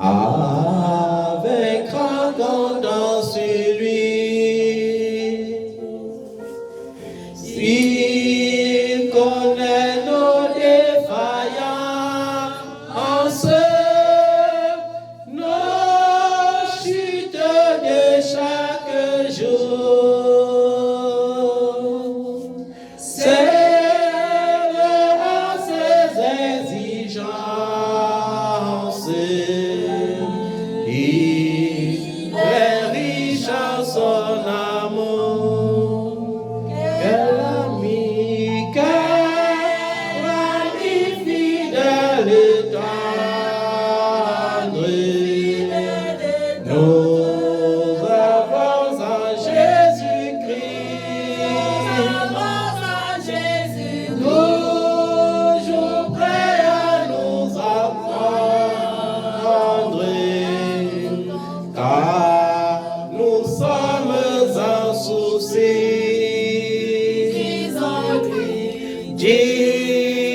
avec grand content sur lui. S'il connaît nos défaillances, nos chutes de chaque jour, célèbre ses exigences. Il est riche en son amour. Quel ami fidèle et tendre. Nous avons en Jésus-Christ, toujours prêt à nous apprendre, car nous sommes en souci.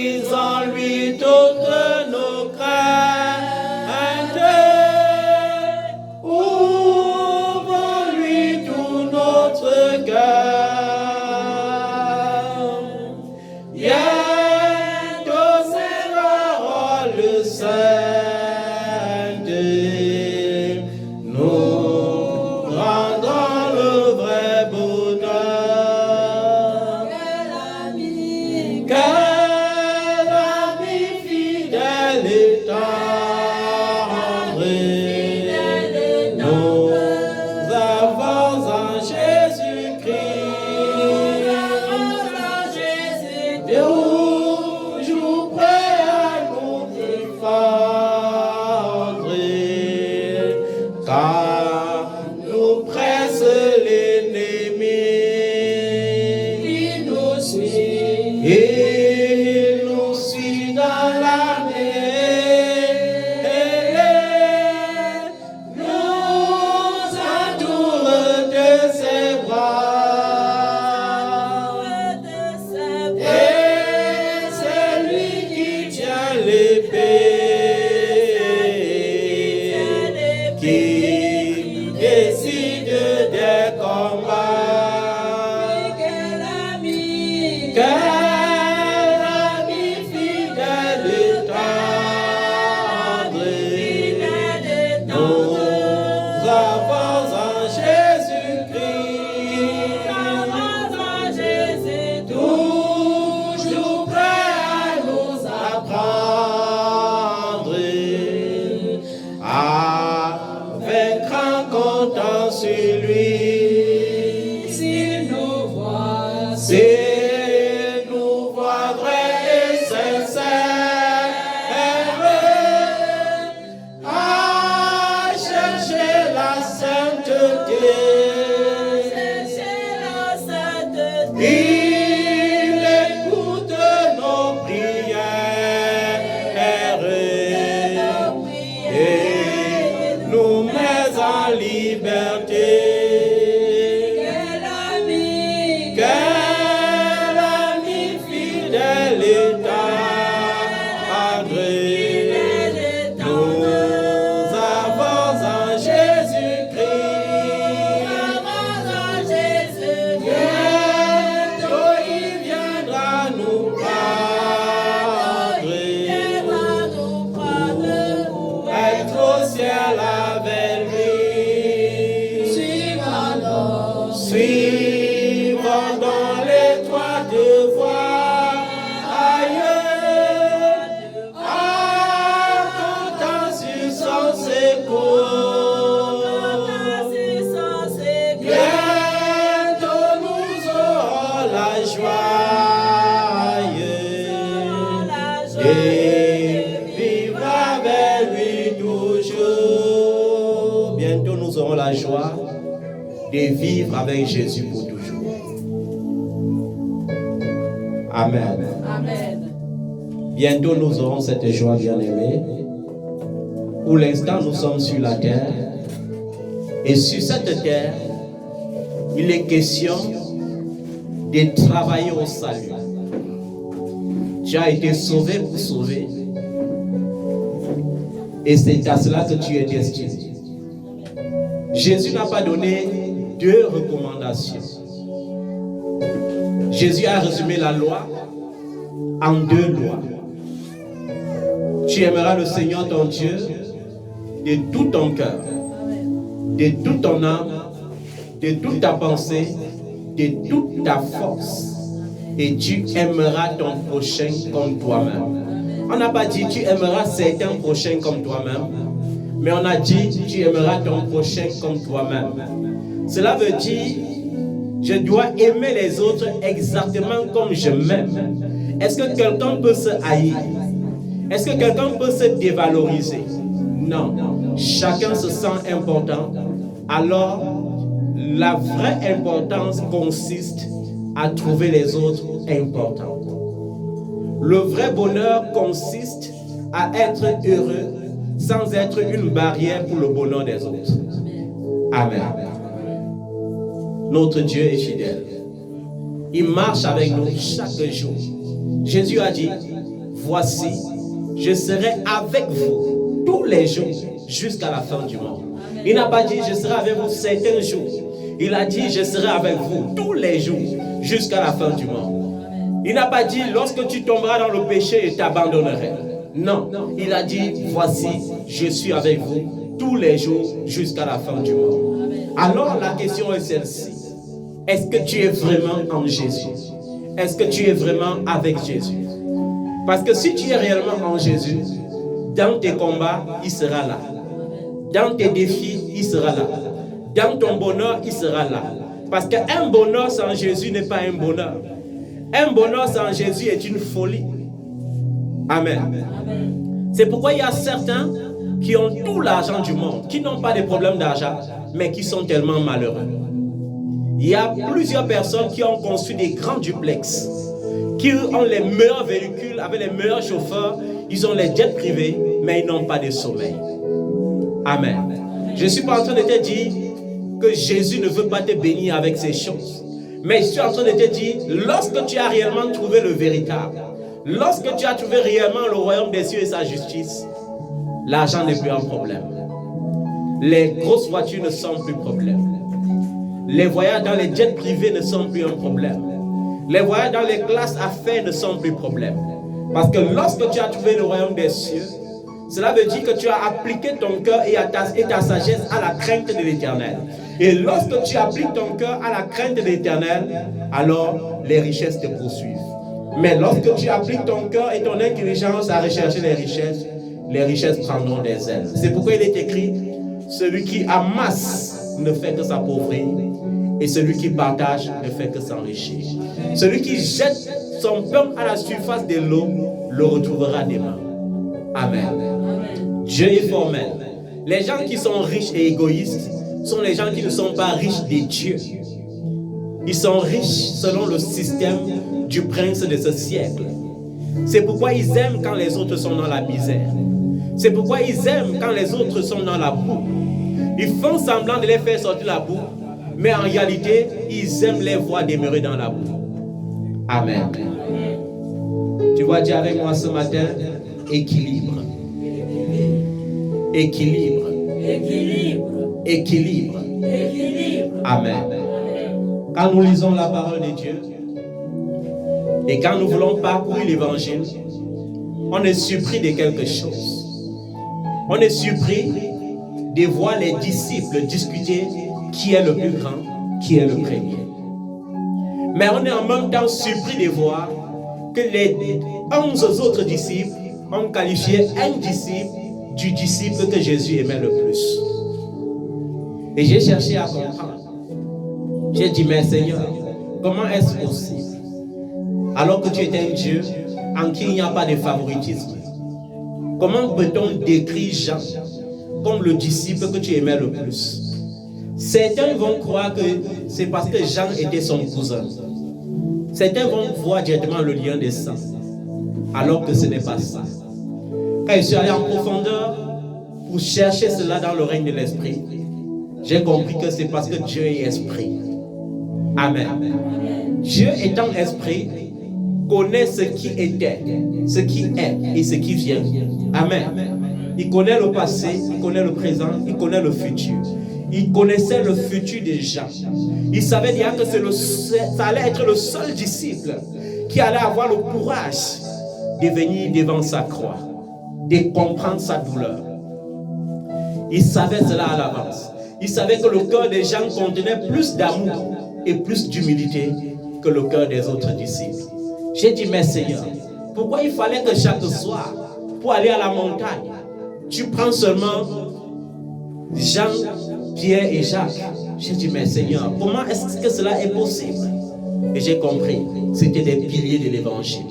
Disons-lui toutes nos craintes, ouvre-lui tout notre cœur. Bientôt ces paroles saintes nous rendront le vrai bonheur. Quel ami fidèle et tendre. Nous avons en Jésus-Christ, toujours prêt à nous défendre, car nous presse l'ennemi. Il nous suit dans l'année, nous entoure de ses bras, et c'est lui qui tient l'épée, qui décide des combats. Quel ami fidèle et tendre. Nous avons en Jésus-Christ, toujours prêt à nous apprendre, avec grand content sur lui. S'il nous voit vrai et sincère, à chercher la sainteté, il écoute nos prières et nous met en liberté. Quel ami fidèle et tendre. Nous avons en Jésus-Christ, bientôt il viendra nous prendre, pour être au ciel avec lui. Suivons dans l'étroite voie ailleurs, comptant sur son secours. Bientôt nous aurons la joie et vivre avec lui toujours. Bientôt nous aurons la joie de vivre avec Jésus pour toujours. Amen. Bientôt nous aurons cette joie, bien-aimée. Pour l'instant, nous sommes sur la terre. Et sur cette terre, il est question de travailler au salut. Tu as été sauvé pour sauver. Et c'est à cela que tu es destiné. Jésus n'a pas donné 2 recommandations. Jésus a résumé la loi en 2 lois. Tu aimeras le Seigneur ton Dieu de tout ton cœur, de toute ton âme, de toute ta pensée, de toute ta force. Et tu aimeras ton prochain comme toi-même. On n'a pas dit tu aimeras certains prochains comme toi-même, mais on a dit tu aimeras ton prochain comme toi-même. Cela veut dire je dois aimer les autres exactement comme je m'aime. Est-ce que quelqu'un peut se haïr? Est-ce que quelqu'un peut se dévaloriser? Non. Chacun se sent important. Alors, la vraie importance consiste à trouver les autres importants. Le vrai bonheur consiste à être heureux sans être une barrière pour le bonheur des autres. Amen. Notre Dieu est fidèle. Il marche avec nous chaque jour. Jésus a dit, voici, je serai avec vous tous les jours jusqu'à la fin du monde. Il n'a pas dit, je serai avec vous certains jours. Il a dit, je serai avec vous tous les jours jusqu'à la fin du monde. Il n'a pas dit, lorsque tu tomberas dans le péché, je t'abandonnerai. Non, il a dit, voici, je suis avec vous tous les jours jusqu'à la fin du monde. Alors la question est celle-ci. Est-ce que tu es vraiment en Jésus? Est-ce que tu es vraiment avec Jésus? Parce que si tu es réellement en Jésus, dans tes combats, il sera là. Dans tes défis, il sera là. Dans ton bonheur, il sera là. Parce qu'un bonheur sans Jésus n'est pas un bonheur. Un bonheur sans Jésus est une folie. Amen. C'est pourquoi il y a certains qui ont tout l'argent du monde, qui n'ont pas de problème d'argent, mais qui sont tellement malheureux. Il y a plusieurs personnes qui ont construit des grands duplex, qui ont les meilleurs véhicules, avec les meilleurs chauffeurs, ils ont les jets privés, mais ils n'ont pas de sommeil. Amen. Je ne suis pas en train de te dire que Jésus ne veut pas te bénir avec ces choses. Mais je suis en train de te dire, lorsque tu as réellement trouvé le véritable, lorsque tu as trouvé réellement le royaume des cieux et sa justice, l'argent n'est plus un problème. Les grosses voitures ne sont plus un problème. Les voyages dans les jets privés ne sont plus un problème. Les voyages dans les classes affaires ne sont plus un problème. Parce que lorsque tu as trouvé le royaume des cieux, cela veut dire que tu as appliqué ton cœur et ta sagesse à la crainte de l'Éternel. Et lorsque tu appliques ton cœur à la crainte de l'Éternel, alors les richesses te poursuivent. Mais lorsque tu appliques ton cœur et ton intelligence à rechercher les richesses prendront des ailes. C'est pourquoi il est écrit, celui qui amasse ne fait que s'appauvrir, et celui qui partage ne fait que s'enrichir. Celui qui jette son pain à la surface de l'eau le retrouvera demain. Amen. Dieu est formel. Les gens qui sont riches et égoïstes sont les gens qui ne sont pas riches de Dieu. Ils sont riches selon le système du prince de ce siècle. C'est pourquoi ils aiment quand les autres sont dans la misère. C'est pourquoi ils aiment quand les autres sont dans la boue. Ils font semblant de les faire sortir la boue, mais en réalité, ils aiment les voir demeurer dans la boue. Amen. Tu vas dire avec moi ce matin, équilibre. Équilibre. Équilibre. Équilibre. Équilibre. Amen. Quand nous lisons la parole de Dieu et quand nous voulons parcourir l'évangile, on est surpris de quelque chose. On est surpris de voir les disciples discuter qui est le plus grand, qui est le premier. Mais on est en même temps surpris de voir que les 11 autres disciples ont qualifié un disciple du disciple que Jésus aimait le plus. Et j'ai cherché à comprendre. J'ai dit, mais Seigneur, comment est-ce possible? Alors que tu es un Dieu en qui il n'y a pas de favoritisme. Comment peut-on décrire Jean comme le disciple que tu aimais le plus? Certains vont croire que c'est parce que Jean était son cousin. Certains vont voir directement le lien des sangs, alors que ce n'est pas ça. Quand je suis allé en profondeur pour chercher cela dans le règne de l'esprit, j'ai compris que c'est parce que Dieu est esprit. Amen. Dieu étant esprit, connaît ce qui était, ce qui est et ce qui vient. Amen. Il connaît le passé, il connaît le présent, il connaît le futur. Il connaissait le futur des gens. Il savait déjà que ça allait être le seul disciple qui allait avoir le courage de venir devant sa croix, de comprendre sa douleur. Il savait cela à l'avance. Il savait que le cœur des gens contenait plus d'amour et plus d'humilité que le cœur des autres disciples. J'ai dit, mais Seigneur, pourquoi il fallait que chaque soir, pour aller à la montagne, tu prends seulement Jean, Pierre et Jacques? J'ai dit, mais Seigneur, comment est-ce que cela est possible? Et j'ai compris, c'était des piliers de l'évangile.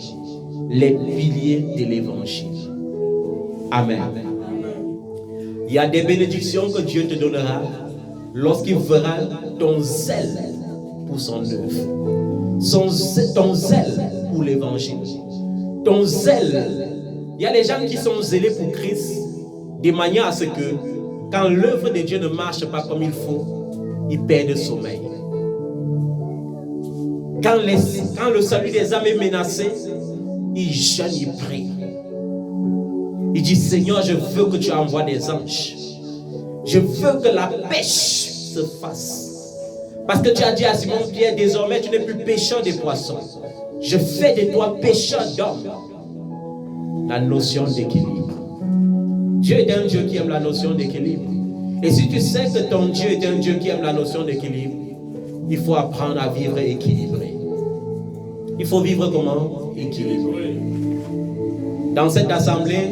Les piliers de l'évangile. Amen. Il y a des bénédictions que Dieu te donnera lorsqu'il verra ton zèle pour son œuvre. Ton zèle pour l'évangile. Ton zèle. Il y a des gens qui sont zélés pour Christ de manière à ce que quand l'œuvre de Dieu ne marche pas comme il faut, ils perdent le sommeil. Quand le salut des âmes est menacé, ils jeûnent, ils prient. Il dit, Seigneur, je veux que tu envoies des anges. Je veux que la pêche se fasse. Parce que tu as dit à Simon Pierre, désormais tu n'es plus pêcheur des poissons. Je fais de toi pêcheur d'hommes. La notion d'équilibre. Dieu est un Dieu qui aime la notion d'équilibre. Et si tu sais que ton Dieu est un Dieu qui aime la notion d'équilibre, il faut apprendre à vivre équilibré. Il faut vivre comment? Équilibré. Dans cette assemblée,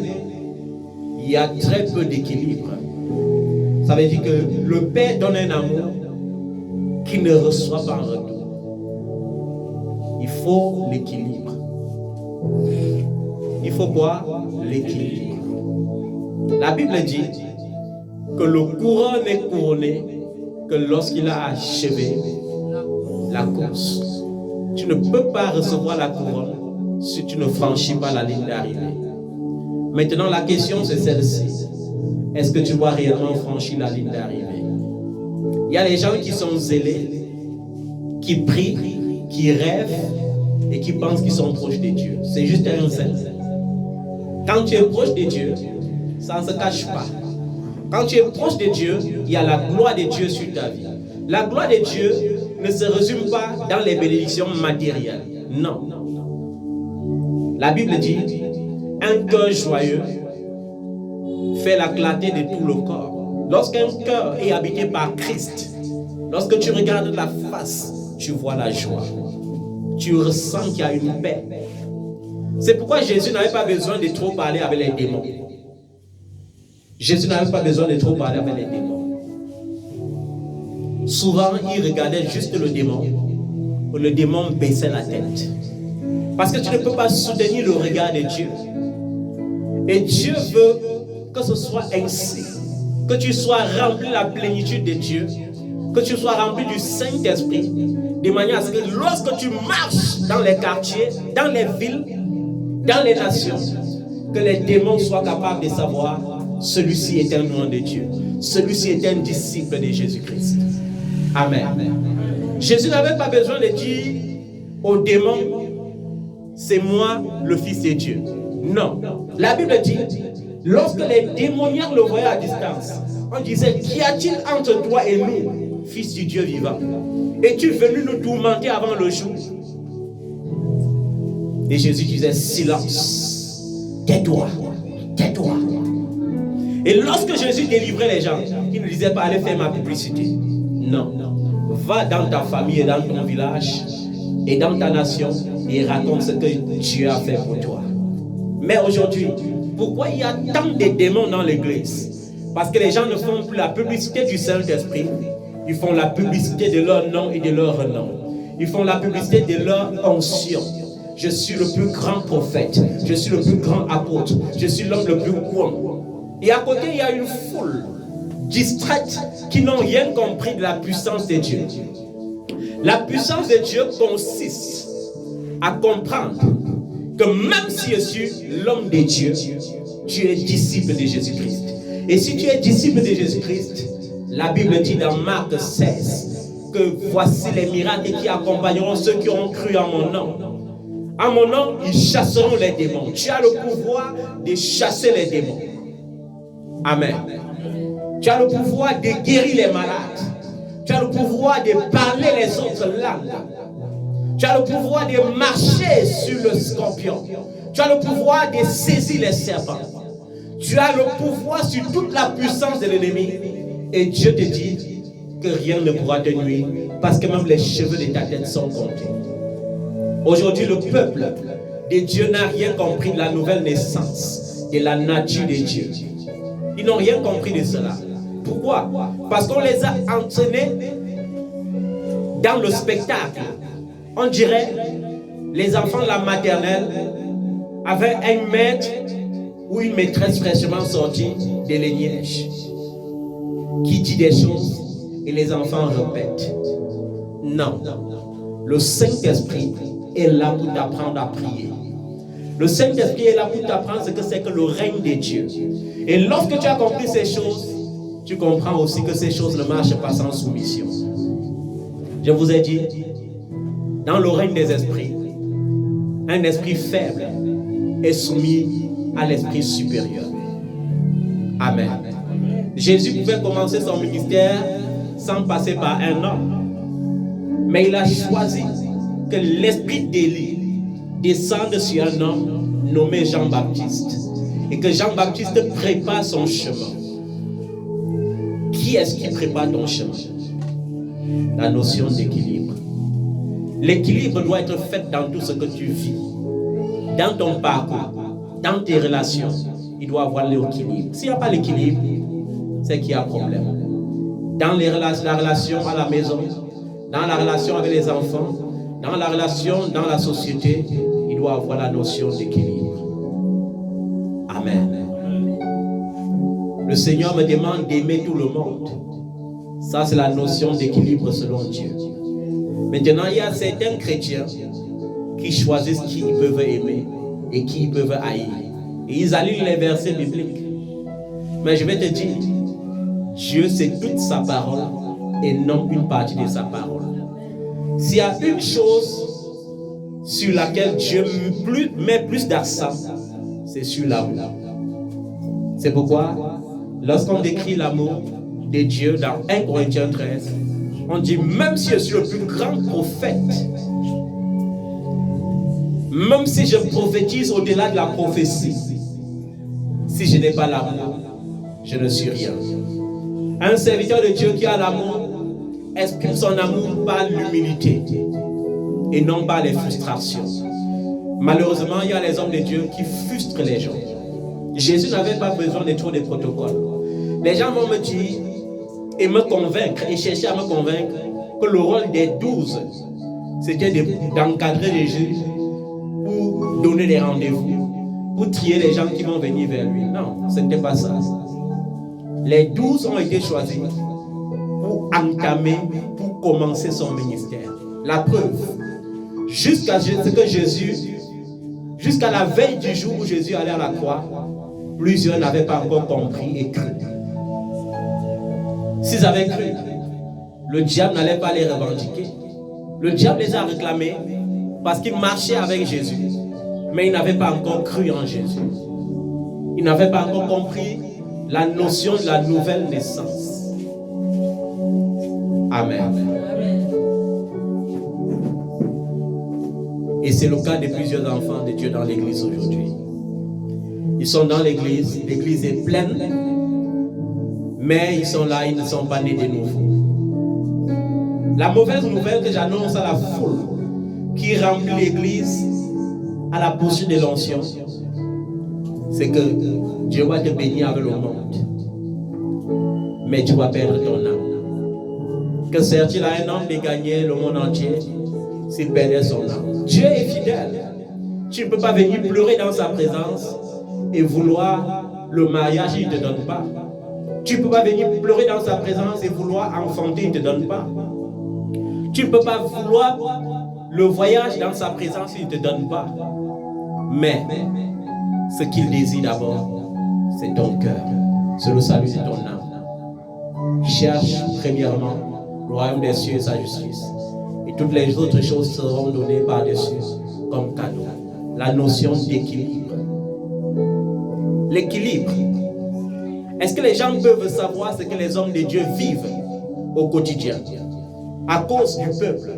il y a très peu d'équilibre. Ça veut dire que le Père donne un amour qu'il ne reçoit pas en retour. Il faut l'équilibre. Il faut quoi? L'équilibre. La Bible dit que le coureur n'est couronné que lorsqu'il a achevé la course. Tu ne peux pas recevoir la couronne si tu ne franchis pas la ligne d'arrivée. Maintenant, la question c'est celle-ci. Est-ce que tu vas réellement franchir la ligne d'arrivée? Il y a des gens qui sont zélés, qui prient, qui rêvent et qui pensent qu'ils sont proches de Dieu. C'est juste un zèle. Quand tu es proche de Dieu, ça ne se cache pas. Quand tu es proche de Dieu, il y a la gloire de Dieu sur ta vie. La gloire de Dieu ne se résume pas dans les bénédictions matérielles. Non. La Bible dit, un cœur joyeux fait la clarté de tout le corps. Lorsqu'un cœur est habité par Christ, lorsque tu regardes la face, tu vois la joie. Tu ressens qu'il y a une paix. C'est pourquoi Jésus n'avait pas besoin de trop parler avec les démons. Jésus n'avait pas besoin de trop parler avec les démons. Souvent, il regardait juste le démon baissait la tête. Parce que tu ne peux pas soutenir le regard de Dieu. Et Dieu veut que ce soit ainsi. Que tu sois rempli de la plénitude de Dieu. Que tu sois rempli du Saint-Esprit. De manière à ce que lorsque tu marches dans les quartiers, dans les villes, dans les nations, que les démons soient capables de savoir celui-ci est un nom de Dieu. Celui-ci est un disciple de Jésus-Christ. Amen. Jésus n'avait pas besoin de dire aux démons, c'est moi le Fils de Dieu. Non. La Bible dit, lorsque les démoniaques le voyaient à distance, on disait, qu'y a-t-il entre toi et nous, Fils du Dieu vivant? Es-tu venu nous tourmenter avant le jour? Et Jésus disait, silence, tais-toi, tais-toi. Et lorsque Jésus délivrait les gens, il ne disait pas, allez faire ma publicité. Non. Va dans ta famille et dans ton village et dans ta nation et raconte ce que Dieu a fait pour toi. Mais aujourd'hui, pourquoi il y a tant de démons dans l'église? Parce que les gens ne font plus la publicité du Saint-Esprit. Ils font la publicité de leur nom et de leur renom. Ils font la publicité de leur onction. Je suis le plus grand prophète. Je suis le plus grand apôtre. Je suis l'homme le plus grand. Et à côté, il y a une foule distraite qui n'ont rien compris de la puissance de Dieu. La puissance de Dieu consiste à comprendre que même si je suis l'homme de Dieu, tu es disciple de Jésus-Christ. Et si tu es disciple de Jésus-Christ, la Bible dit dans Marc 16 que voici les miracles qui accompagneront ceux qui ont cru en mon nom. En mon nom, ils chasseront les démons. Tu as le pouvoir de chasser les démons. Amen. Tu as le pouvoir de guérir les malades. Tu as le pouvoir de parler les autres langues. Tu as le pouvoir de marcher sur le scorpion. Tu as le pouvoir de saisir les serpents. Tu as le pouvoir sur toute la puissance de l'ennemi. Et Dieu te dit que rien ne pourra te nuire parce que même les cheveux de ta tête sont comptés. Aujourd'hui, le peuple de Dieu n'a rien compris de la nouvelle naissance, de la nature de Dieu. Ils n'ont rien compris de cela. Pourquoi? Parce qu'on les a entraînés dans le spectacle. On dirait les enfants de la maternelle avaient un maître ou une maîtresse fraîchement sortie de l'éniège qui dit des choses et les enfants répètent. Non. Le Saint-Esprit est là pour t'apprendre à prier. Le Saint-Esprit est là pour t'apprendre ce que c'est que le règne de Dieu. Et lorsque tu as compris ces choses, tu comprends aussi que ces choses ne marchent pas sans soumission. Je vous ai dit, dans le règne des esprits, un esprit faible est soumis à l'esprit supérieur. Amen. Jésus pouvait commencer son ministère sans passer par un homme. Mais il a choisi que l'esprit d'Élie descende sur un homme nommé Jean-Baptiste. Et que Jean-Baptiste prépare son chemin. Qui est-ce qui prépare ton chemin? La notion d'équilibre. L'équilibre doit être fait dans tout ce que tu vis. Dans ton parcours, dans tes relations, il doit y avoir l'équilibre. S'il n'y a pas l'équilibre, c'est qu'il y a un problème. Dans la relation à la maison, dans la relation avec les enfants, dans la relation dans la société, il doit y avoir la notion d'équilibre. Amen. Le Seigneur me demande d'aimer tout le monde. Ça, c'est la notion d'équilibre selon Dieu. Maintenant, il y a certains chrétiens qui choisissent qui ils peuvent aimer et qui ils peuvent haïr. Et ils alignent les versets bibliques. Mais je vais te dire, Dieu, c'est toute sa parole et non une partie de sa parole. S'il y a une chose sur laquelle Dieu met plus d'accent, c'est sur l'amour. C'est pourquoi, lorsqu'on décrit l'amour de Dieu dans 1 Corinthiens 13, on dit, même si je suis le plus grand prophète, même si je prophétise au-delà de la prophétie, si je n'ai pas l'amour, je ne suis rien. Un serviteur de Dieu qui a l'amour exprime son amour par l'humilité et non par les frustrations. Malheureusement, il y a les hommes de Dieu qui frustrent les gens. Jésus n'avait pas besoin de trop de protocoles. Les gens vont me dire et me convaincre et chercher à me convaincre que le rôle des 12, c'était d'encadrer Jésus pour donner des rendez-vous, pour trier les gens qui vont venir vers lui. Non, ce n'était pas ça. Les 12 ont été choisis pour entamer, pour commencer son ministère. La preuve, jusqu'à la veille du jour où Jésus allait à la croix, plusieurs n'avaient pas encore compris et cru. S'ils avaient cru, le diable n'allait pas les revendiquer. Le diable les a réclamés parce qu'ils marchaient avec Jésus, mais ils n'avaient pas encore cru en Jésus. Ils n'avaient pas encore compris la notion de la nouvelle naissance. Amen. Et c'est le cas de plusieurs enfants de Dieu dans l'église aujourd'hui. Ils sont dans l'église est pleine, mais ils sont là, ils ne sont pas nés de nouveau. La mauvaise nouvelle que j'annonce à la foule qui remplit l'église à la poursuite de l'onction, c'est que Dieu va te bénir avec le monde, mais tu vas perdre ton âme. Que sert-il à un homme de gagner le monde entier s'il perdait son âme? Dieu est fidèle. Tu ne peux pas venir pleurer dans sa présence et vouloir le mariage, il ne te donne pas. Tu ne peux pas venir pleurer dans sa présence et vouloir enfanter, il ne te donne pas. Tu ne peux pas vouloir le voyage dans sa présence, il ne te donne pas. Mais ce qu'il désire d'abord, c'est ton cœur, c'est le salut de ton âme. Cherche premièrement le royaume des cieux et sa justice, et toutes les autres choses seront données par-dessus comme cadeau. La notion d'équilibre. L'équilibre Est-ce que les gens peuvent savoir ce que les hommes de Dieu vivent au quotidien? À cause du peuple.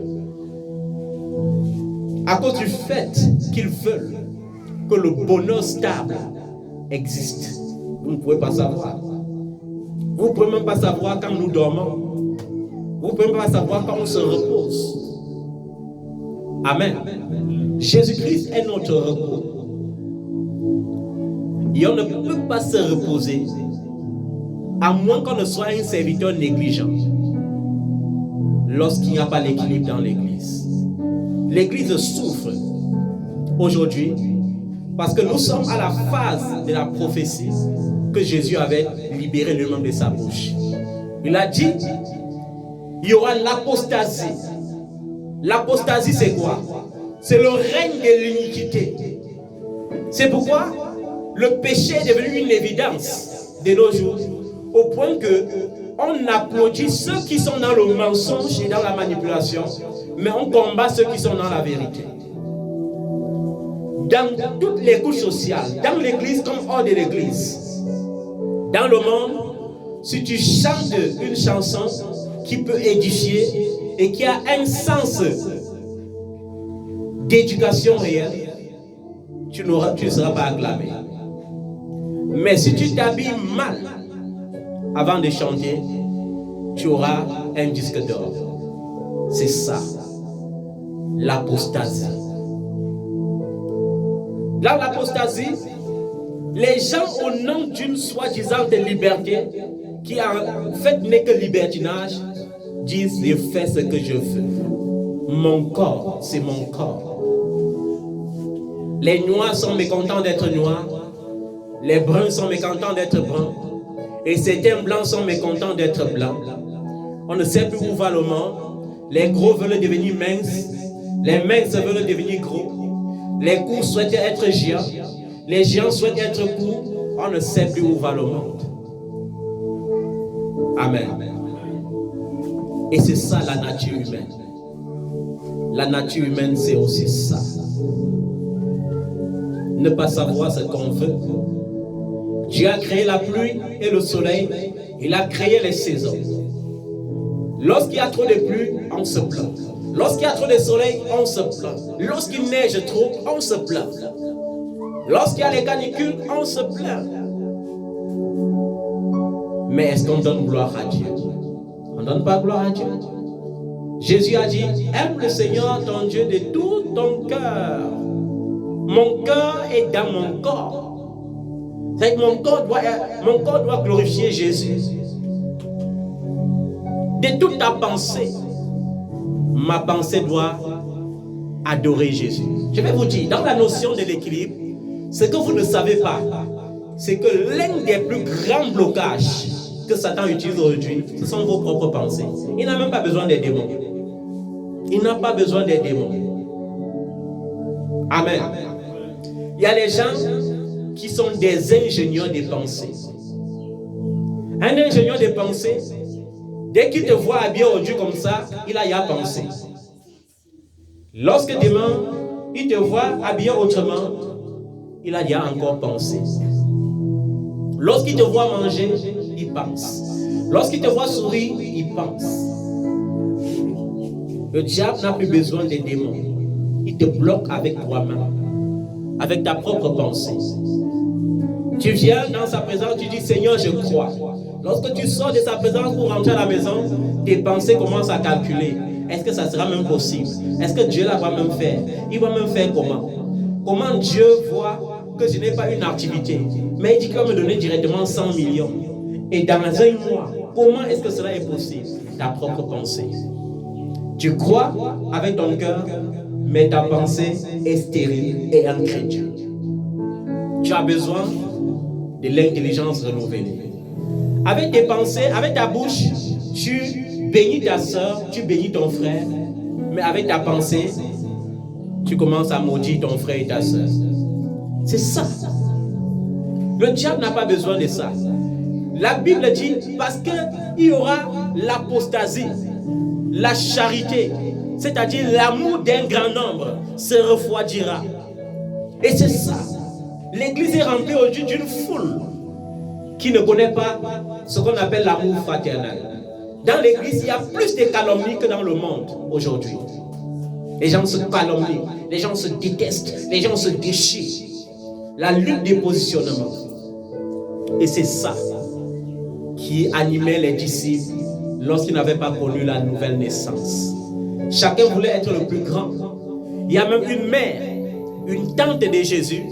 À cause du fait qu'ils veulent que le bonheur stable existe. Vous ne pouvez pas savoir. Vous ne pouvez même pas savoir quand nous dormons. Vous ne pouvez même pas savoir quand on se repose. Amen. Jésus-Christ est notre repos. Et on ne peut pas se reposer à moins qu'on ne soit un serviteur négligent lorsqu'il n'y a pas l'équilibre dans l'église. L'église souffre aujourd'hui parce que nous sommes à la phase de la prophétie que Jésus avait libéré le nom de sa bouche. Il a dit, il y aura l'apostasie. L'apostasie, c'est quoi? C'est le règne de l'iniquité. C'est pourquoi le péché est devenu une évidence de nos jours, au point que on applaudit ceux qui sont dans le mensonge et dans la manipulation, mais on combat ceux qui sont dans la vérité. Dans toutes les couches sociales, dans l'église comme hors de l'église, dans le monde, si tu chantes une chanson qui peut édifier et qui a un sens d'éducation réelle, tu ne seras pas acclamé. Mais si tu t'habilles mal avant de chanter, tu auras un disque d'or. C'est ça, l'apostasie. Dans l'apostasie, les gens au nom d'une soi-disant liberté, qui en fait n'est que libertinage, disent « je fais ce que je veux ». Mon corps, c'est mon corps. Les noirs sont mécontents d'être noirs. Les bruns sont mécontents d'être bruns. Et certains blancs sont mécontents d'être blancs. On ne sait plus où va le monde. Les gros veulent devenir minces. Les minces veulent devenir gros. Les courts souhaitent être géants. Les géants souhaitent être courts. On ne sait plus où va le monde. Amen. Et c'est ça la nature humaine. La nature humaine, c'est aussi ça. Ne pas savoir ce qu'on veut. Dieu a créé la pluie et le soleil. Il a créé les saisons. Lorsqu'il y a trop de pluie, on se plaint. Lorsqu'il y a trop de soleil, on se plaint. Lorsqu'il neige trop, on se plaint. Lorsqu'il y a les canicules, on se plaint. Mais est-ce qu'on donne gloire à Dieu? On ne donne pas gloire à Dieu. Jésus a dit, aime le Seigneur ton Dieu de tout ton cœur. Mon cœur est dans mon corps. C'est que mon corps doit glorifier Jésus. De toute ta pensée, ma pensée doit adorer Jésus. Je vais vous dire, dans la notion de l'équilibre, ce que vous ne savez pas, c'est que l'un des plus grands blocages que Satan utilise aujourd'hui, ce sont vos propres pensées. Il n'a même pas besoin des démons. Il n'a pas besoin des démons. Amen. Il y a les gens qui sont des ingénieurs des pensées. Un ingénieur des pensées, dès qu'il te voit habillé aujourd'hui comme ça, il a pensé. Lorsque demain, il te voit habillé autrement, il a encore pensé. Lorsqu'il te voit manger, il pense. Lorsqu'il te voit sourire, il pense. Le diable n'a plus besoin des démons. Il te bloque avec toi-même, avec ta propre pensée. Tu viens dans sa présence, tu dis Seigneur, je crois. Lorsque tu sors de sa présence pour rentrer à la maison, tes pensées commencent à calculer. Est-ce que ça sera même possible? Est-ce que Dieu la va même faire? Il va même faire comment? Comment Dieu voit que je n'ai pas une activité, mais il dit qu'il va me donner directement 100 millions. Et dans un mois, comment est-ce que cela est possible? Ta propre pensée. Tu crois avec ton cœur, mais ta pensée est stérile et incrédule. Tu as besoin de l'intelligence renouvelée. Avec tes pensées, avec ta bouche, tu bénis ta soeur, tu bénis ton frère, mais avec ta pensée, tu commences à maudire ton frère et ta soeur. C'est ça. Le diable n'a pas besoin de ça. La Bible dit, parce qu'il y aura l'apostasie, la charité, c'est-à-dire l'amour d'un grand nombre se refroidira. Et c'est ça. L'église est remplie aujourd'hui d'une foule qui ne connaît pas ce qu'on appelle l'amour fraternel. Dans l'église, il y a plus de calomnies que dans le monde aujourd'hui. Les gens se calomnient, les gens se détestent, les gens se déchirent. La lutte des positionnements. Et c'est ça qui animait les disciples lorsqu'ils n'avaient pas connu la nouvelle naissance. Chacun voulait être le plus grand. Il y a même une mère, une tante de Jésus,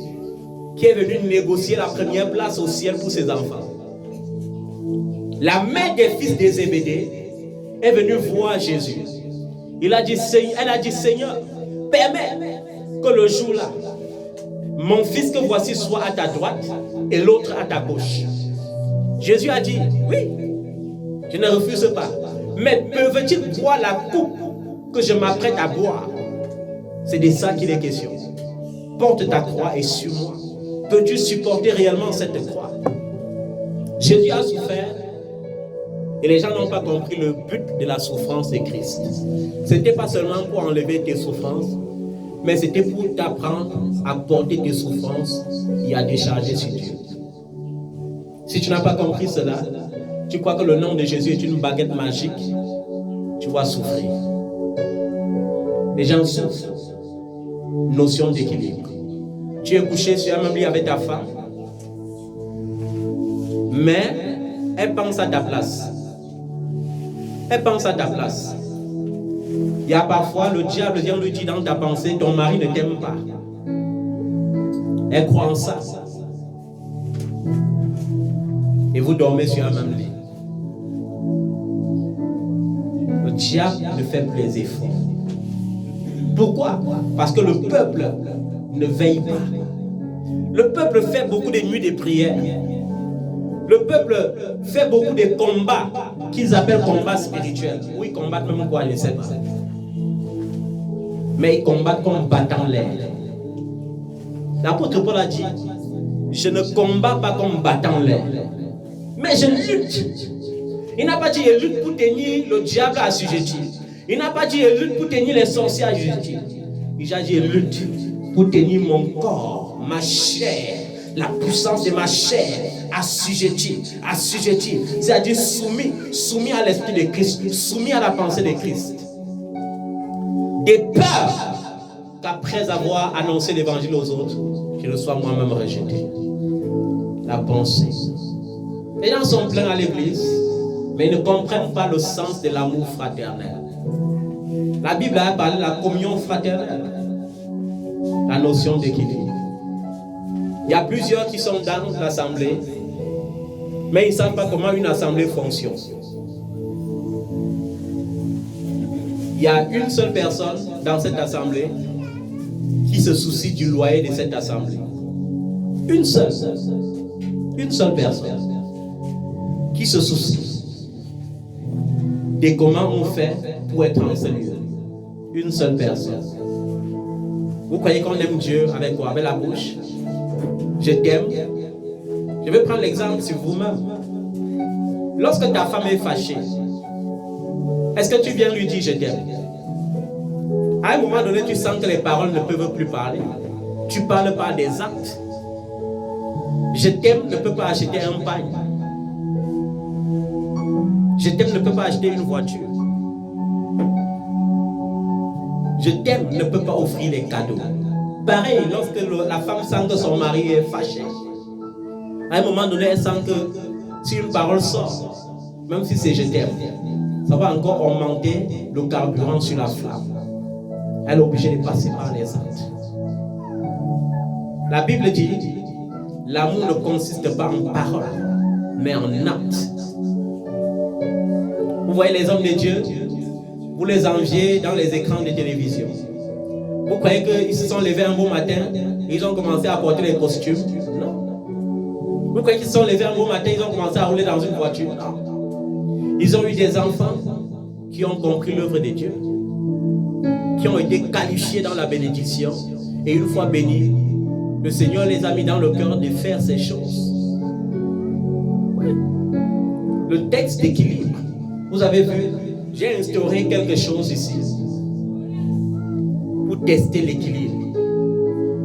qui est venue négocier la première place au ciel pour ses enfants. La mère des fils des Zébédée est venue voir Jésus. Elle a dit, Seigneur, permets que le jour-là, mon fils que voici soit à ta droite et l'autre à ta gauche. Jésus a dit, oui, je ne refuse pas. Mais peut-il boire la coupe que je m'apprête à boire? C'est de ça qu'il est question. Porte ta croix et suis-moi. Peux-tu supporter réellement cette croix? Jésus a souffert et les gens n'ont pas compris le but de la souffrance de Christ. Ce n'était pas seulement pour enlever tes souffrances, mais c'était pour t'apprendre à porter tes souffrances et à décharger sur Dieu. Si tu n'as pas compris cela, tu crois que le nom de Jésus est une baguette magique, tu vas souffrir. Les gens souffrent. Notion d'équilibre. Tu es couché sur un même lit avec ta femme, mais elle pense à ta place. Elle pense à ta place. Il y a parfois, le diable vient lui dire dans ta pensée, ton mari ne t'aime pas. Elle croit en ça. Et vous dormez sur un même lit. Le diable ne fait plus les efforts. Pourquoi? Parce que le peuple ne veille pas. Le peuple fait beaucoup de nuits de prière. Le peuple fait beaucoup de combats qu'ils appellent combats spirituels. Oui, ils combattent même quoi, je ne sais pas. Mais ils combattent comme battant l'air. L'apôtre Paul a dit, je ne combats pas comme battant l'air, mais je lutte. Il n'a pas dit, je lutte pour tenir le diable assujetti. Il n'a pas dit, je lutte pour tenir les sorciers assujettis. Il a dit, je lutte pour tenir mon corps, ma chair, la puissance de ma chair assujettie. C'est-à-dire soumis à l'esprit de Christ, soumis à la pensée de Christ. De peur qu'après avoir annoncé l'évangile aux autres, je ne sois moi-même rejeté. La pensée. Les gens sont pleins à l'église, mais ils ne comprennent pas le sens de l'amour fraternel. La Bible a parlé de la communion fraternelle, la notion d'équilibre. Il y a plusieurs qui sont dans l'assemblée, mais ils ne savent pas comment une assemblée fonctionne. Il y a une seule personne dans cette assemblée qui se soucie du loyer de cette assemblée. Une seule personne qui se soucie de comment on fait pour être en ce lieu. Une seule personne. Vous croyez qu'on aime Dieu avec quoi? Avec la bouche? Je t'aime. Je vais prendre l'exemple sur vous-même. Lorsque ta femme est fâchée, est-ce que tu viens lui dire je t'aime? À un moment donné, tu sens que les paroles ne peuvent plus parler. Tu parles par des actes. Je t'aime ne peut pas acheter un pain. Je t'aime ne peut pas acheter une voiture. Je t'aime ne peut pas offrir les cadeaux. Pareil, lorsque la femme sent que son mari est fâché, à un moment donné, elle sent que si une parole sort, même si c'est je t'aime, ça va encore augmenter le carburant sur la flamme. Elle est obligée de passer par les actes. La Bible dit, l'amour ne consiste pas en paroles, mais en actes. Vous voyez les hommes de Dieu, vous les enviez dans les écrans de télévision. Vous croyez qu'ils se sont levés un beau matin, ils ont commencé à porter les costumes? Non. Vous croyez qu'ils se sont levés un beau matin, ils ont commencé à rouler dans une voiture? Non. Ils ont eu des enfants qui ont compris l'œuvre de Dieu, qui ont été qualifiés dans la bénédiction, et une fois bénis, le Seigneur les a mis dans le cœur de faire ces choses. Ouais. Le texte d'équilibre, vous avez vu, j'ai instauré quelque chose ici pour tester l'équilibre.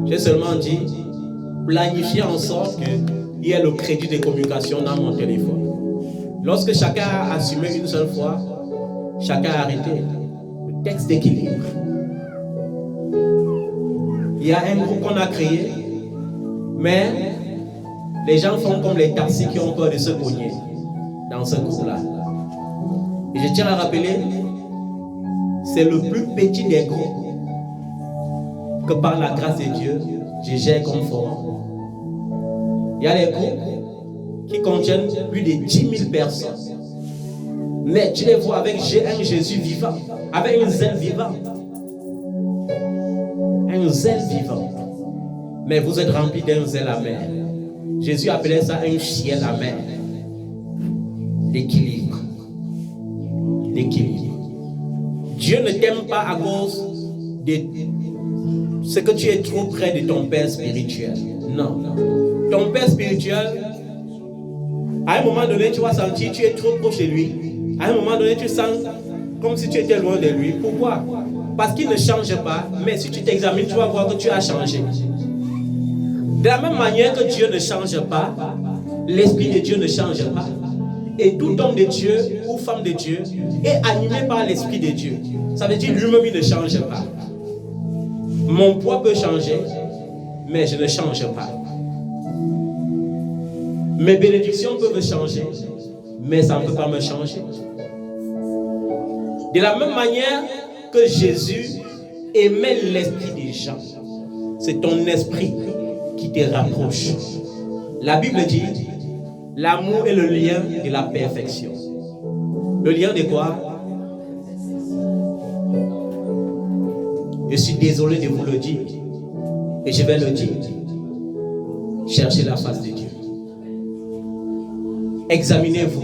J'ai seulement dit, planifier en sorte que il y a le crédit de communication dans mon téléphone. Lorsque chacun a assumé une seule fois, chacun a arrêté. Le texte d'équilibre. Il y a un groupe qu'on a créé, mais les gens font comme les taxis qui ont peur de se cogner dans ce groupe-là. Et je tiens à rappeler, c'est le plus petit des groupes que par la grâce de Dieu, je gère comme forum. Il y a des groupes qui contiennent plus de 10 000 personnes. Mais tu les vois avec un Jésus vivant, avec un zèle vivant. Un zèle vivant. Mais vous êtes remplis d'un zèle amer. Jésus appelait ça un ciel amer. L'équilibre. L'équilibre. Dieu ne t'aime pas à cause de ce que tu es trop près de ton Père spirituel. Non. Ton Père spirituel, à un moment donné, tu vas sentir que tu es trop proche de lui. À un moment donné, tu sens comme si tu étais loin de lui. Pourquoi? Parce qu'il ne change pas, mais si tu t'examines, tu vas voir que tu as changé. De la même manière que Dieu ne change pas, l'Esprit de Dieu ne change pas. Et tout homme de Dieu ou femme de Dieu est animé par l'Esprit de Dieu. Ça veut dire lui-même, il ne change pas. Mon poids peut changer, mais je ne change pas. Mes bénédictions peuvent changer, mais ça ne peut pas me changer. De la même manière que Jésus aimait l'esprit des gens, c'est ton esprit qui te rapproche. La Bible dit, l'amour est le lien de la perfection. Le lien de quoi? Je suis désolé de vous le dire, et je vais le dire. Cherchez la face de Dieu. Examinez-vous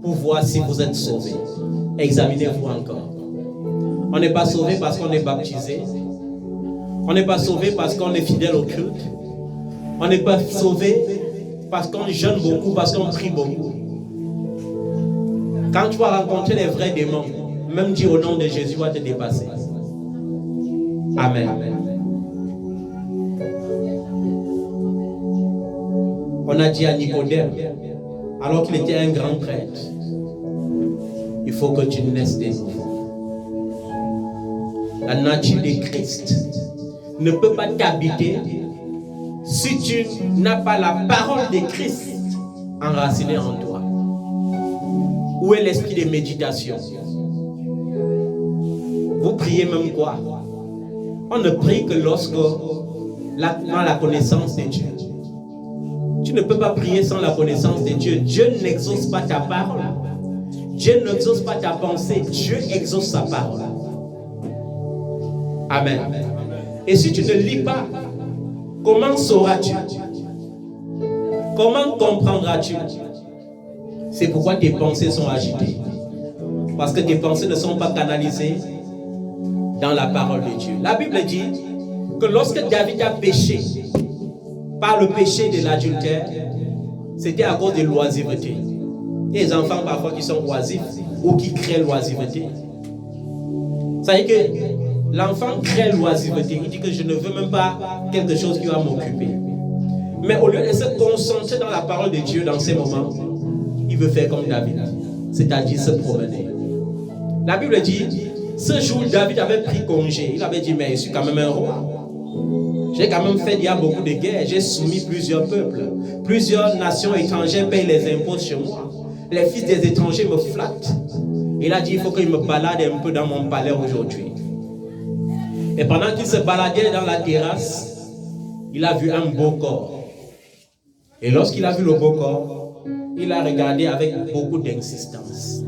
pour voir si vous êtes sauvés. Examinez-vous encore. On n'est pas sauvé parce qu'on est baptisé. On n'est pas sauvé parce qu'on est fidèle au culte. On n'est pas sauvé parce qu'on jeûne beaucoup, parce qu'on prie beaucoup. Quand tu vas rencontrer les vrais démons, même dire au nom de Jésus va te dépasser. Amen. On a dit à Nicodème, alors qu'il était un grand prêtre, il faut que tu naisses de nouveau. La nature de Christ ne peut pas t'habiter si tu n'as pas la parole de Christ enracinée en toi. Où est l'esprit de méditation? Vous priez même quoi? On ne prie que lorsque on a la connaissance de Dieu. Tu ne peux pas prier sans la connaissance de Dieu. Dieu n'exauce pas ta parole. Dieu n'exauce pas ta pensée. Dieu exauce sa parole. Amen. Et si tu ne lis pas, comment sauras-tu? Comment comprendras-tu? C'est pourquoi tes pensées sont agitées. Parce que tes pensées ne sont pas canalisées dans la parole de Dieu. La Bible dit que lorsque David a péché par le péché de l'adultère, c'était à cause de l'oisiveté. Il y a des enfants parfois qui sont oisifs ou qui créent l'oisiveté. Ça veut dire que l'enfant crée l'oisiveté. Il dit que je ne veux même pas quelque chose qui va m'occuper. Mais au lieu de se concentrer dans la parole de Dieu dans ces moments, il veut faire comme David, c'est-à-dire se promener. La Bible dit, ce jour David avait pris congé. Il avait dit, mais je suis quand même un roi. J'ai quand même fait, il y a beaucoup de guerres. J'ai soumis plusieurs peuples. Plusieurs nations étrangères payent les impôts chez moi. Les fils des étrangers me flattent. Il a dit, il faut qu'il me balade un peu dans mon palais aujourd'hui. Et pendant qu'il se baladait dans la terrasse, il a vu un beau corps. Et lorsqu'il a vu le beau corps, il a regardé avec beaucoup d'insistance.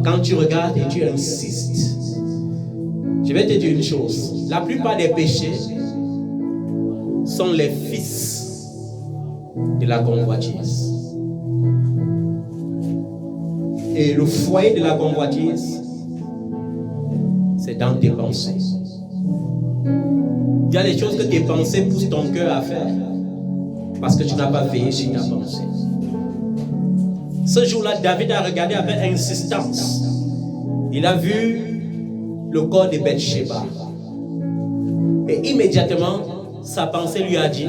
Quand tu regardes et tu insistes, je vais te dire une chose. La plupart des péchés sont les fils de la convoitise. Et le foyer de la convoitise, c'est dans tes pensées. Il y a des choses que tes pensées poussent ton cœur à faire parce que tu n'as pas veillé sur ta pensée. Ce jour-là, David a regardé avec insistance. Il a vu le corps de Bathsheba. Et immédiatement, sa pensée lui a dit,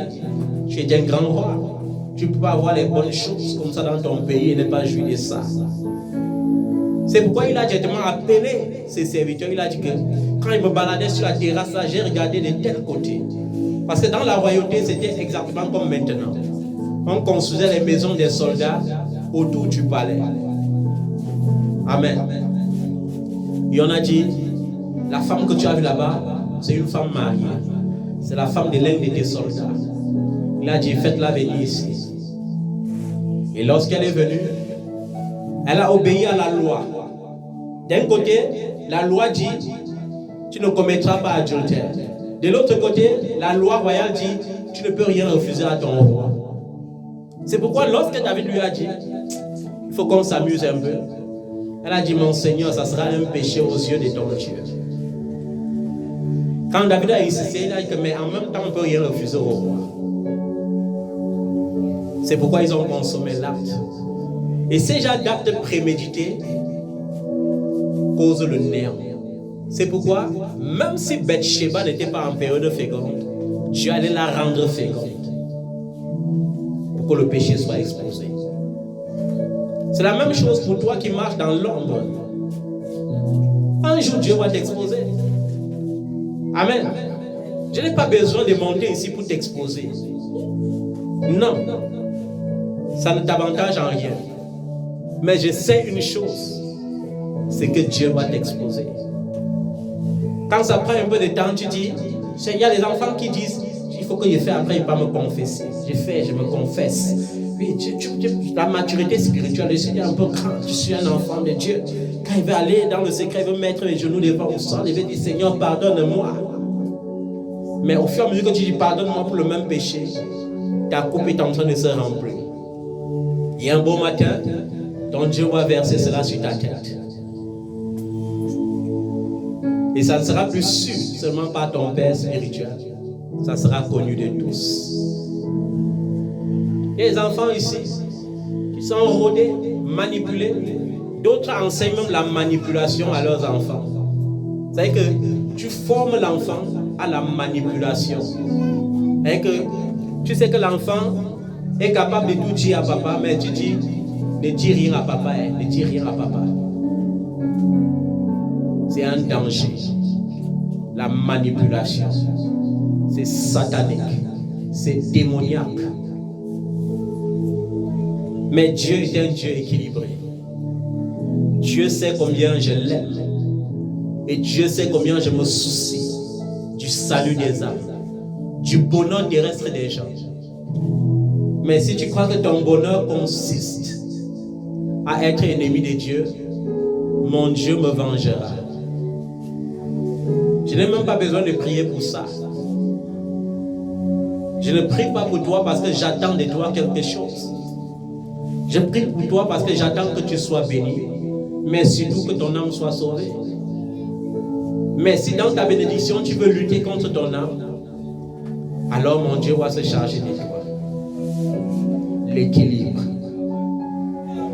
Tu es un grand roi. Tu ne peux pas avoir les bonnes choses comme ça dans ton pays et ne pas jouir de ça. C'est pourquoi il a directement appelé ses serviteurs. Il a dit que quand il me baladait sur la terrasse, j'ai regardé de tel côté. Parce que dans la royauté, c'était exactement comme maintenant. On construisait les maisons des soldats autour du palais. Amen. Et on a dit, la femme que tu as vue là-bas, c'est une femme mariée. C'est la femme de l'un de tes soldats. Il a dit, faites-la venir ici. Et lorsqu'elle est venue, elle a obéi à la loi. D'un côté, la loi dit, tu ne commettras pas adultère. De l'autre côté, la loi royale dit, tu ne peux rien refuser à ton roi. C'est pourquoi lorsque David lui a dit, il faut qu'on s'amuse un peu, elle a dit, mon Seigneur, ça sera un péché aux yeux de ton Dieu. Quand David a insisté, il a dit que, mais en même temps, on ne peut rien refuser au roi. C'est pourquoi ils ont consommé l'acte. Et ces gens d'actes prémédités causent le néant. C'est pourquoi, même si Bathsheba n'était pas en période féconde, Dieu allait la rendre féconde pour que le péché soit exposé. C'est la même chose pour toi qui marches dans l'ombre. Un jour, Dieu va t'exposer. Amen. Je n'ai pas besoin de monter ici pour t'exposer. Non. Ça ne t'avantage en rien. Mais je sais une chose, c'est que Dieu va t'exposer. Quand ça prend un peu de temps, tu dis, il y a des enfants qui disent, il faut que je fasse après, il ne va pas me confesser. Je me confesse. Oui, la maturité spirituelle, je suis un peu grand, je suis un enfant de Dieu. Quand il va aller dans le secret, il veut mettre les genoux devant le sol, il veut dire, Seigneur, pardonne-moi. Mais au fur et à mesure que tu dis, pardonne-moi pour le même péché, ta coupe est en train de se remplir. Et un beau matin, ton Dieu va verser cela sur ta tête. Et ça ne sera plus su seulement par ton Père spirituel. Ça sera connu de tous. Il y a des enfants ici qui sont rodés, manipulés. D'autres enseignent même la manipulation à leurs enfants. C'est-à-dire que tu formes l'enfant à la manipulation. C'est-à-dire que tu sais que l'enfant est capable de tout dire à papa, mais tu dis, ne dis rien à papa, ne dis rien à papa. C'est un danger. La manipulation, c'est satanique, c'est démoniaque. Mais Dieu est un Dieu équilibré. Dieu sait combien je l'aime. Et Dieu sait combien je me soucie du salut des âmes, du bonheur terrestre des gens. Mais si tu crois que ton bonheur consiste à être ennemi de Dieu, mon Dieu me vengera. Je n'ai même pas besoin de prier pour ça. Je ne prie pas pour toi parce que j'attends de toi quelque chose. Je prie pour toi parce que j'attends que tu sois béni, mais surtout que ton âme soit sauvée. Mais si dans ta bénédiction tu veux lutter contre ton âme, alors mon Dieu va se charger de toi. L'équilibre.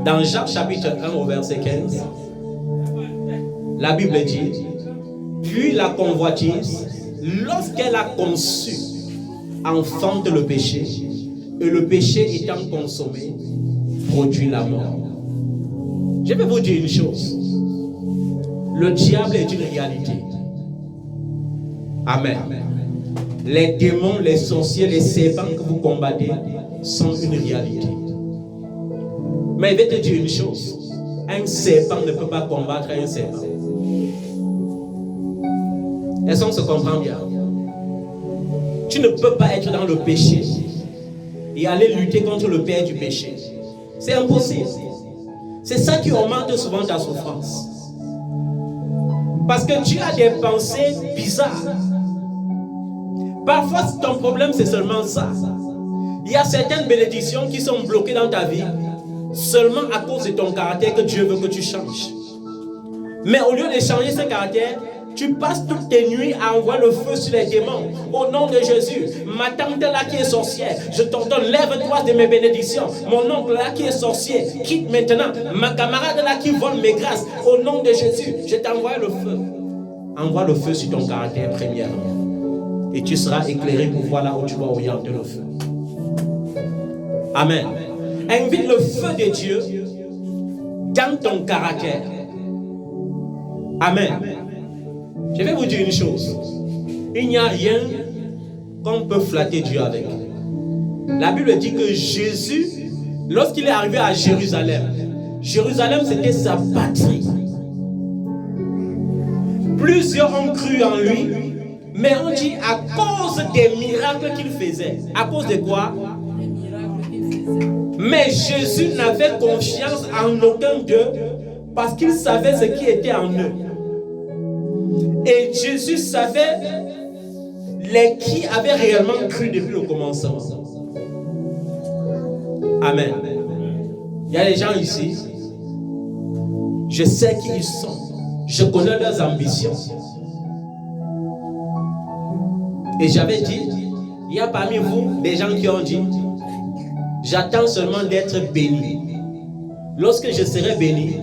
Dans Jacques chapitre 1 au verset 15, la Bible dit, puis la convoitise, lorsqu'elle a conçu, enfante le péché, et le péché étant consommé, produit la mort. Je vais vous dire une chose. Le diable est une réalité. Amen. Les démons, les sorciers, les serpents que vous combattez sont une réalité. Mais je vais te dire une chose. Un serpent ne peut pas combattre un serpent. Est-ce qu'on se comprend bien? Tu ne peux pas être dans le péché et aller lutter contre le père du péché. C'est impossible. C'est ça qui augmente souvent ta souffrance. Parce que tu as des pensées bizarres. Parfois, ton problème, c'est seulement ça. Il y a certaines bénédictions qui sont bloquées dans ta vie seulement à cause de ton caractère que Dieu veut que tu changes. Mais au lieu de changer ce caractère, tu passes toutes tes nuits à envoyer le feu sur les démons. Au nom de Jésus, ma tante là qui est sorcière, je t'ordonne, lève-toi de mes bénédictions. Mon oncle là qui est sorcier, quitte maintenant. Ma camarade là qui vole mes grâces, au nom de Jésus, je t'envoie le feu. Envoie le feu sur ton caractère premièrement. Et tu seras éclairé pour voir là où tu vas orienter le feu. Amen. Invite le feu de Dieu dans ton caractère. Amen. Je vais vous dire une chose. Il n'y a rien qu'on peut flatter Dieu avec. La Bible dit que Jésus, lorsqu'il est arrivé à Jérusalem, Jérusalem c'était sa patrie. Plusieurs ont cru en lui, mais on dit à cause des miracles qu'il faisait. À cause de quoi? Mais Jésus n'avait confiance en aucun d'eux parce qu'il savait ce qui était en eux. Et Jésus savait les qui avaient réellement cru depuis le commencement. Amen. Il y a des gens ici, je sais qui ils sont, je connais leurs ambitions. Et j'avais dit, il y a parmi vous des gens qui ont dit, j'attends seulement d'être béni. Lorsque je serai béni,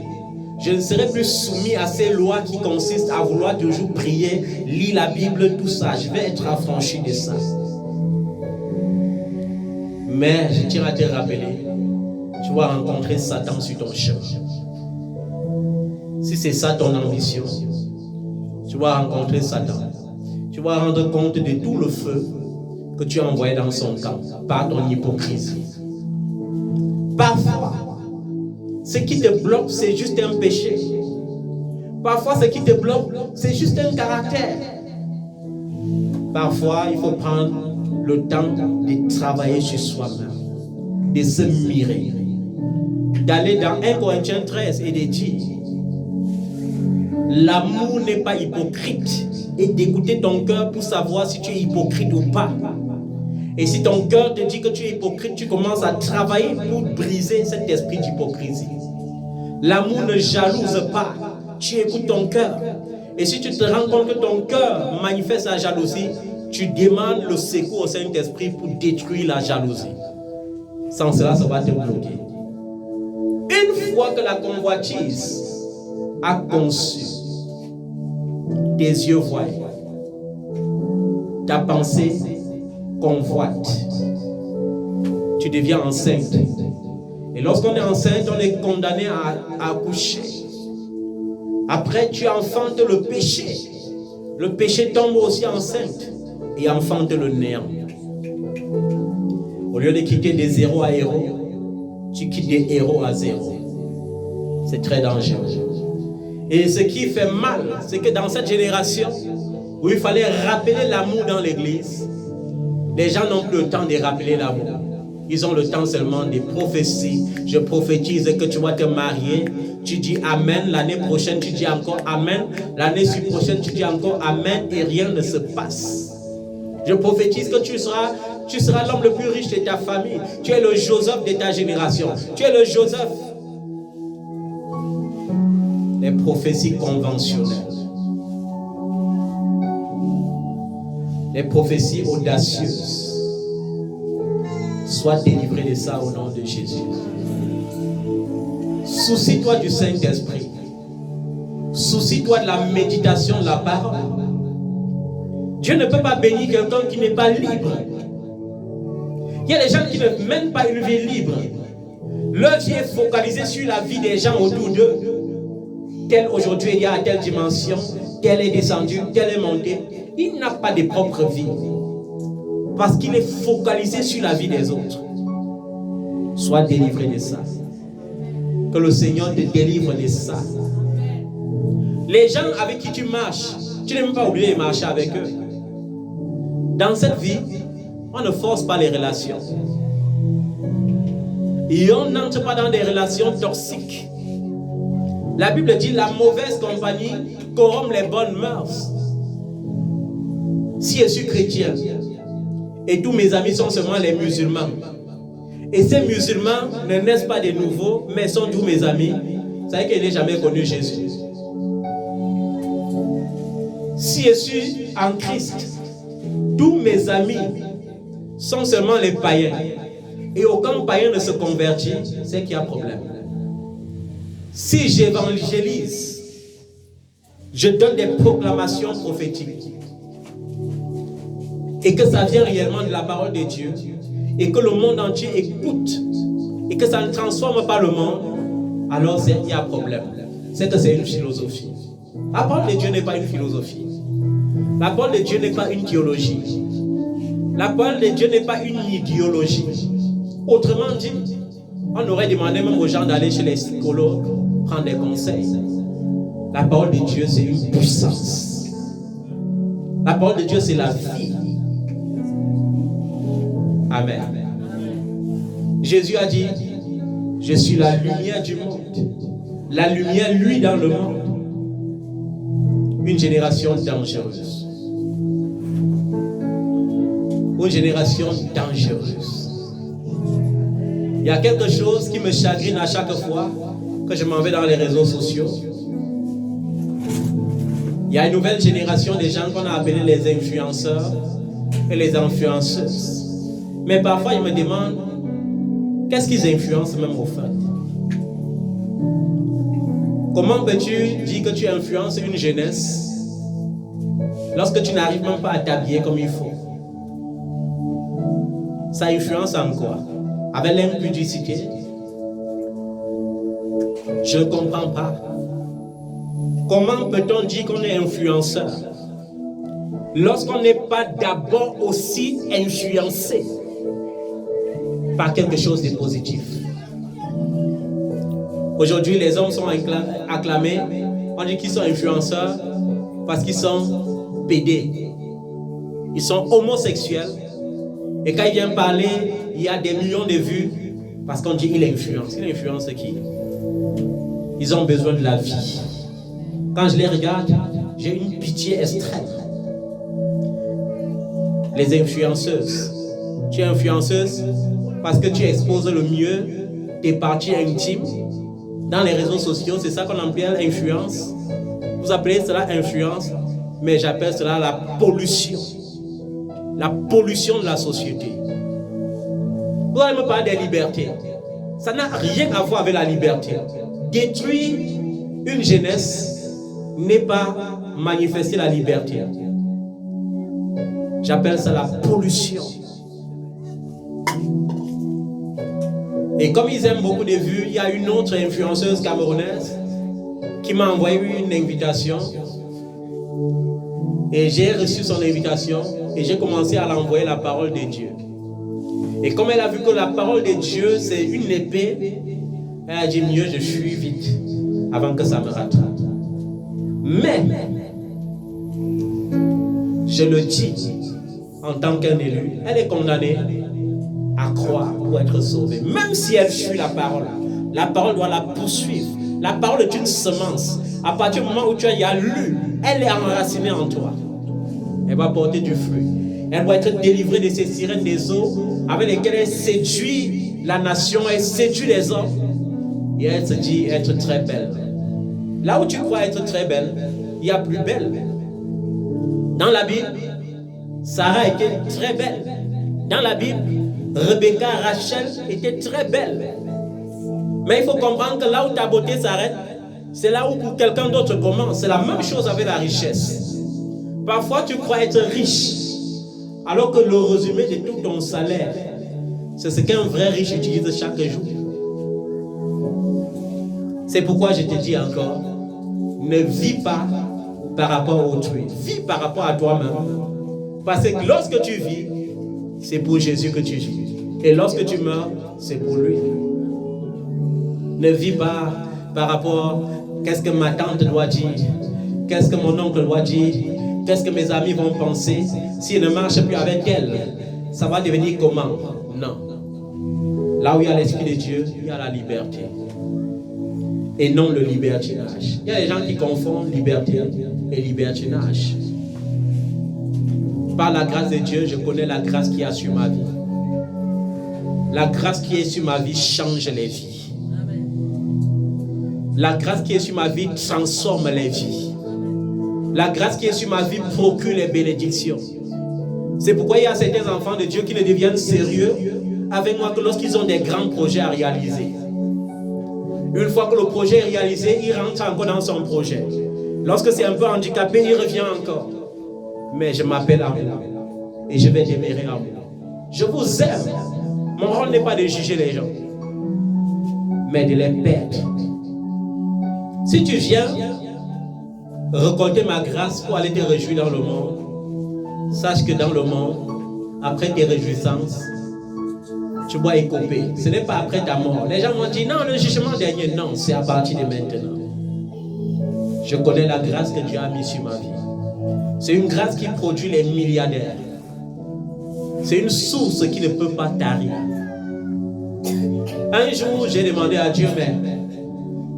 je ne serai plus soumis à ces lois qui consistent à vouloir toujours prier, lire la Bible, tout ça. Je vais être affranchi de ça. Mais je tiens à te rappeler, tu vas rencontrer Satan sur ton chemin. Si c'est ça ton ambition, tu vas rencontrer Satan. Tu vas rendre compte de tout le feu que tu as envoyé dans son camp par ton hypocrisie. Parfois, ce qui te bloque, c'est juste un péché. Parfois, ce qui te bloque, c'est juste un caractère. Parfois, il faut prendre le temps de travailler sur soi-même, de se mirer, d'aller dans 1 Corinthiens 13 et de dire l'amour n'est pas hypocrite, et d'écouter ton cœur pour savoir si tu es hypocrite ou pas. Et si ton cœur te dit que tu es hypocrite, tu commences à travailler pour briser cet esprit d'hypocrisie. L'amour ne jalouse pas, tu écoutes ton cœur. Et si tu te rends compte que ton cœur manifeste la jalousie, tu demandes le secours au Saint-Esprit pour détruire la jalousie. Sans cela, ça va te bloquer. Une fois que la convoitise a conçu, tes yeux voient, ta pensée convoite, tu deviens enceinte. Et lorsqu'on est enceinte, on est condamné à accoucher. Après, tu enfantes le péché. Le péché tombe aussi enceinte et enfante le néant. Au lieu de quitter des zéros à héros, tu quittes des héros à zéro. C'est très dangereux. Et ce qui fait mal, c'est que dans cette génération où il fallait rappeler l'amour dans l'église, les gens n'ont plus le temps de rappeler l'amour. Ils ont le temps seulement des prophéties. Je prophétise que tu vas te marier. Tu dis Amen. L'année prochaine, tu dis encore Amen. L'année prochaine, tu dis encore Amen. Et rien ne se passe. Je prophétise que tu seras l'homme le plus riche de ta famille. Tu es le Joseph de ta génération. Tu es le Joseph. Les prophéties conventionnelles. Les prophéties audacieuses. Sois délivré de ça au nom de Jésus. Soucie-toi du Saint-Esprit. Soucie-toi de la méditation de la parole. Dieu ne peut pas bénir quelqu'un qui n'est pas libre. Il y a des gens qui ne mènent pas une vie libre. Leur vie est focalisée sur la vie des gens autour d'eux. Tel aujourd'hui il y a à telle dimension, tel est descendu, tel est monté. Il n'a pas de propre vie. Parce qu'il est focalisé sur la vie des autres. Sois délivré de ça. Que le Seigneur te délivre de ça. Les gens avec qui tu marches, tu n'es même pas obligé de marcher avec eux. Dans cette vie, on ne force pas les relations. Et on n'entre pas dans des relations toxiques. La Bible dit la mauvaise compagnie corrompt les bonnes mœurs. Si je suis chrétien, et tous mes amis sont seulement les musulmans. Et ces musulmans ne naissent pas de nouveaux, mais sont tous mes amis. Vous savez que je n'ai jamais connu Jésus. Si je suis en Christ, tous mes amis sont seulement les païens. Et aucun païen ne se convertit, c'est qu'il y a problème. Si j'évangélise, je donne des proclamations prophétiques. Et que ça vient réellement de la parole de Dieu, et que le monde entier écoute et que ça ne transforme pas le monde, alors il y a un problème. C'est que c'est une philosophie. La parole de Dieu n'est pas une philosophie. La parole de Dieu n'est pas une théologie. La parole de Dieu n'est pas une idéologie. Autrement dit, on aurait demandé même aux gens d'aller chez les psychologues prendre des conseils. La parole de Dieu, c'est une puissance. La parole de Dieu, c'est la vie. Amen. Jésus a dit, je suis la lumière du monde. La lumière, lui, dans le monde. Une génération dangereuse. Une génération dangereuse. Il y a quelque chose qui me chagrine à chaque fois que je m'en vais dans les réseaux sociaux. Il y a une nouvelle génération de gens qu'on a appelés les influenceurs et les influenceuses. Mais parfois, ils me demandent, qu'est-ce qu'ils influencent même au fait? Comment peux-tu dire que tu influences une jeunesse lorsque tu n'arrives même pas à t'habiller comme il faut? Ça influence en quoi? Avec l'impudicité? Je ne comprends pas. Comment peut-on dire qu'on est influenceur lorsqu'on n'est pas d'abord aussi influencé par quelque chose de positif? Aujourd'hui, les hommes sont acclamés. On dit qu'ils sont influenceurs parce qu'ils sont pédés. Ils sont homosexuels. Et quand ils viennent parler, il y a des millions de vues parce qu'on dit qu'il influence. Il influence qui? Ils ont besoin de la vie. Quand je les regarde, j'ai une pitié extrême. Les influenceuses. Tu es influenceuse parce que tu exposes le mieux tes parties intimes dans les réseaux sociaux. C'est ça qu'on appelle influence. Vous appelez cela influence, mais j'appelle cela la pollution. La pollution de la société. Vous allez me parler des libertés. Ça n'a rien à voir avec la liberté. Détruire une jeunesse n'est pas manifester la liberté. J'appelle ça la pollution. Et comme ils aiment beaucoup de vues, il y a une autre influenceuse camerounaise qui m'a envoyé une invitation. Et j'ai reçu son invitation et j'ai commencé à l'envoyer la parole de Dieu. Et comme elle a vu que la parole de Dieu c'est une épée, elle a dit mieux je fuis vite avant que ça me rattrape. Mais je le dis en tant qu'un élu, elle est condamnée à croire pour être sauvée. Même si elle fuit la parole doit la poursuivre. La parole est une semence. À partir du moment où tu as lu, elle est enracinée en toi. Elle va porter du fruit. Elle va être délivrée de ces sirènes des eaux avec lesquelles elle séduit la nation, elle séduit les hommes. Et elle se dit être très belle. Là où tu crois être très belle, il y a plus belle. Dans la Bible, Sarah était très belle. Dans la Bible, Rebecca, Rachel était très belle. Mais il faut comprendre que là où ta beauté s'arrête, c'est là où pour quelqu'un d'autre commence. C'est la même chose avec la richesse. Parfois, tu crois être riche, alors que le résumé de tout ton salaire, c'est ce qu'un vrai riche utilise chaque jour. C'est pourquoi je te dis encore, ne vis pas par rapport à autrui, vis par rapport à toi-même. Parce que lorsque tu vis, c'est pour Jésus que tu vis. Et lorsque tu meurs, c'est pour lui. Ne vis pas par rapport à qu'est-ce que ma tante doit dire, qu'est-ce que mon oncle doit dire, qu'est-ce que mes amis vont penser. S'il ne marche plus avec elle, ça va devenir comment? Non. Là où il y a l'Esprit de Dieu, il y a la liberté. Et non le libertinage. Il y a des gens qui confondent liberté et libertinage. Par la grâce de Dieu, je connais la grâce qui est sur ma vie. La grâce qui est sur ma vie change les vies. La grâce qui est sur ma vie transforme les vies. La grâce qui est sur ma vie procure les bénédictions. C'est pourquoi il y a certains enfants de Dieu qui ne deviennent sérieux avec moi que lorsqu'ils ont des grands projets à réaliser. Une fois que le projet est réalisé, il rentre encore dans son projet. Lorsque c'est un peu handicapé, il revient encore. Mais je m'appelle amour et je vais demeurer amour. Je vous aime Mon rôle n'est pas de juger les gens, mais de les perdre. Si tu viens récolter ma grâce pour aller te réjouir dans le monde, sache que dans le monde, après tes réjouissances, tu dois écoper. Ce n'est pas après ta mort. Les gens m'ont dit, non, le jugement dernier, non, c'est à partir de maintenant. Je connais la grâce que Dieu a mise sur ma vie. C'est une grâce qui produit les milliardaires. C'est une source qui ne peut pas tarir. Un jour, j'ai demandé à Dieu, mais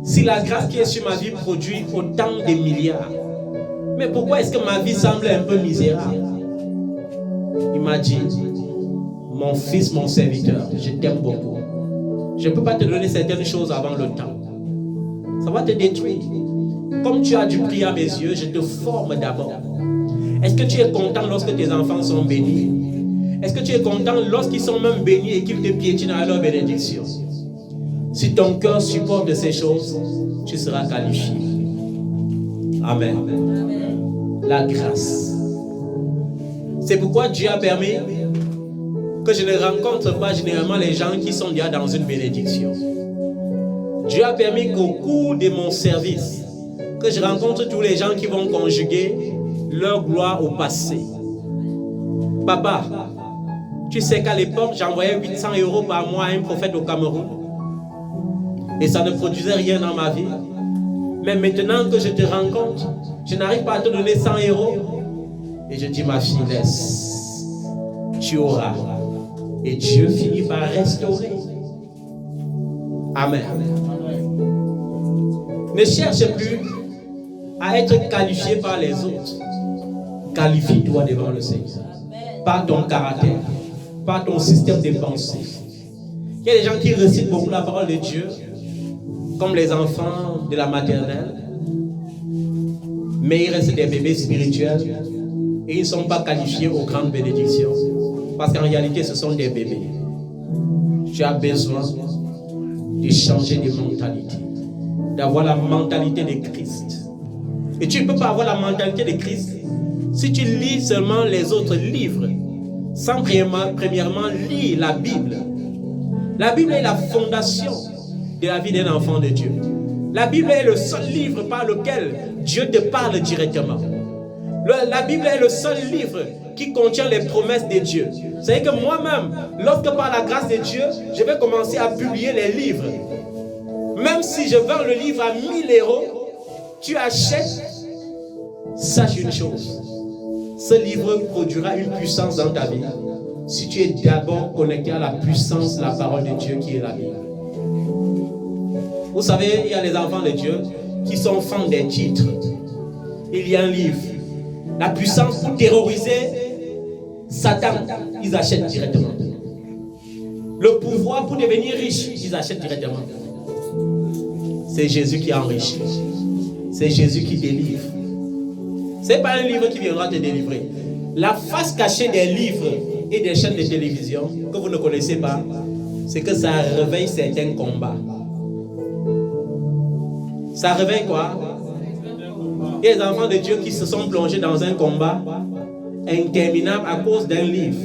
si la grâce qui est sur ma vie produit autant de milliards, mais pourquoi est-ce que ma vie semble un peu misérable? Il m'a dit, mon fils, mon serviteur, je t'aime beaucoup. Je ne peux pas te donner certaines choses avant le temps. Ça va te détruire. Comme tu as du prix à mes yeux, je te forme d'abord. Est-ce que tu es content lorsque tes enfants sont bénis? Est-ce que tu es content lorsqu'ils sont même bénis et qu'ils te piétinent à leur bénédiction? Si ton cœur supporte ces choses, tu seras qualifié. Amen. La grâce. C'est pourquoi Dieu a permis que je ne rencontre pas généralement les gens qui sont déjà dans une bénédiction. Dieu a permis qu'au cours de mon service, que je rencontre tous les gens qui vont conjuguer leur gloire au passé. Papa, tu sais qu'à l'époque, j'envoyais 800 € par mois à un prophète au Cameroun. Et ça ne produisait rien dans ma vie. Mais maintenant que je te rencontre, je n'arrive pas à te donner 100 €. Et je dis, ma fille, laisse. Tu auras. Et Dieu finit par restaurer. Amen. Ne cherche plus à être qualifié par les autres. Qualifie-toi devant le Seigneur. Par ton caractère, par ton système de pensée. Il y a des gens qui récitent beaucoup la parole de Dieu, comme les enfants de la maternelle, mais ils restent des bébés spirituels et ils ne sont pas qualifiés aux grandes bénédictions. Parce qu'en réalité, ce sont des bébés. Tu as besoin de changer de mentalité, d'avoir la mentalité de Christ. Et tu ne peux pas avoir la mentalité de Christ si tu lis seulement les autres livres, sans premièrement lire la Bible. La Bible est la fondation de la vie d'un enfant de Dieu. La Bible est le seul livre par lequel Dieu te parle directement. La Bible est le seul livre qui contient les promesses de Dieu. C'est-à-dire que moi-même, lorsque par la grâce de Dieu, je vais commencer à publier les livres. Même si je vends le livre à 1000 €, tu achètes, sache une chose. Ce livre produira une puissance dans ta vie si tu es d'abord connecté à la puissance de la parole de Dieu qui est la Bible. Vous savez, il y a les enfants de Dieu qui sont fans des titres. Il y a un livre. La puissance pour terroriser Satan, ils achètent directement. Le pouvoir pour devenir riche, ils achètent directement. C'est Jésus qui enrichit. C'est Jésus qui délivre. Ce n'est pas un livre qui viendra te délivrer. La face cachée des livres et des chaînes de télévision que vous ne connaissez pas, c'est que ça réveille certains combats. Ça réveille quoi? Il y a des enfants de Dieu qui se sont plongés dans un combat interminable à cause d'un livre.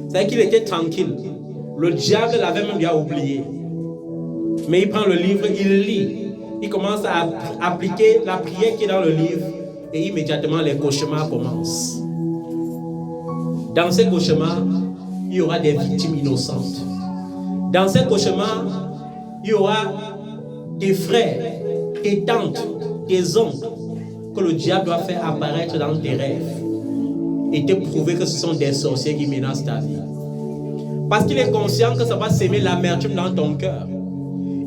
C'est-à-dire qu'il était tranquille. Le diable l'avait même bien oublié. Mais il prend le livre, il lit. Il commence à appliquer la prière qui est dans le livre. Et immédiatement, les cauchemars commencent. Dans ces cauchemars, il y aura des victimes innocentes. Dans ces cauchemars, il y aura tes frères, tes tantes, tes oncles, que le diable doit faire apparaître dans tes rêves et te prouver que ce sont des sorciers qui menacent ta vie. Parce qu'il est conscient que ça va s'aimer l'amertume dans ton cœur.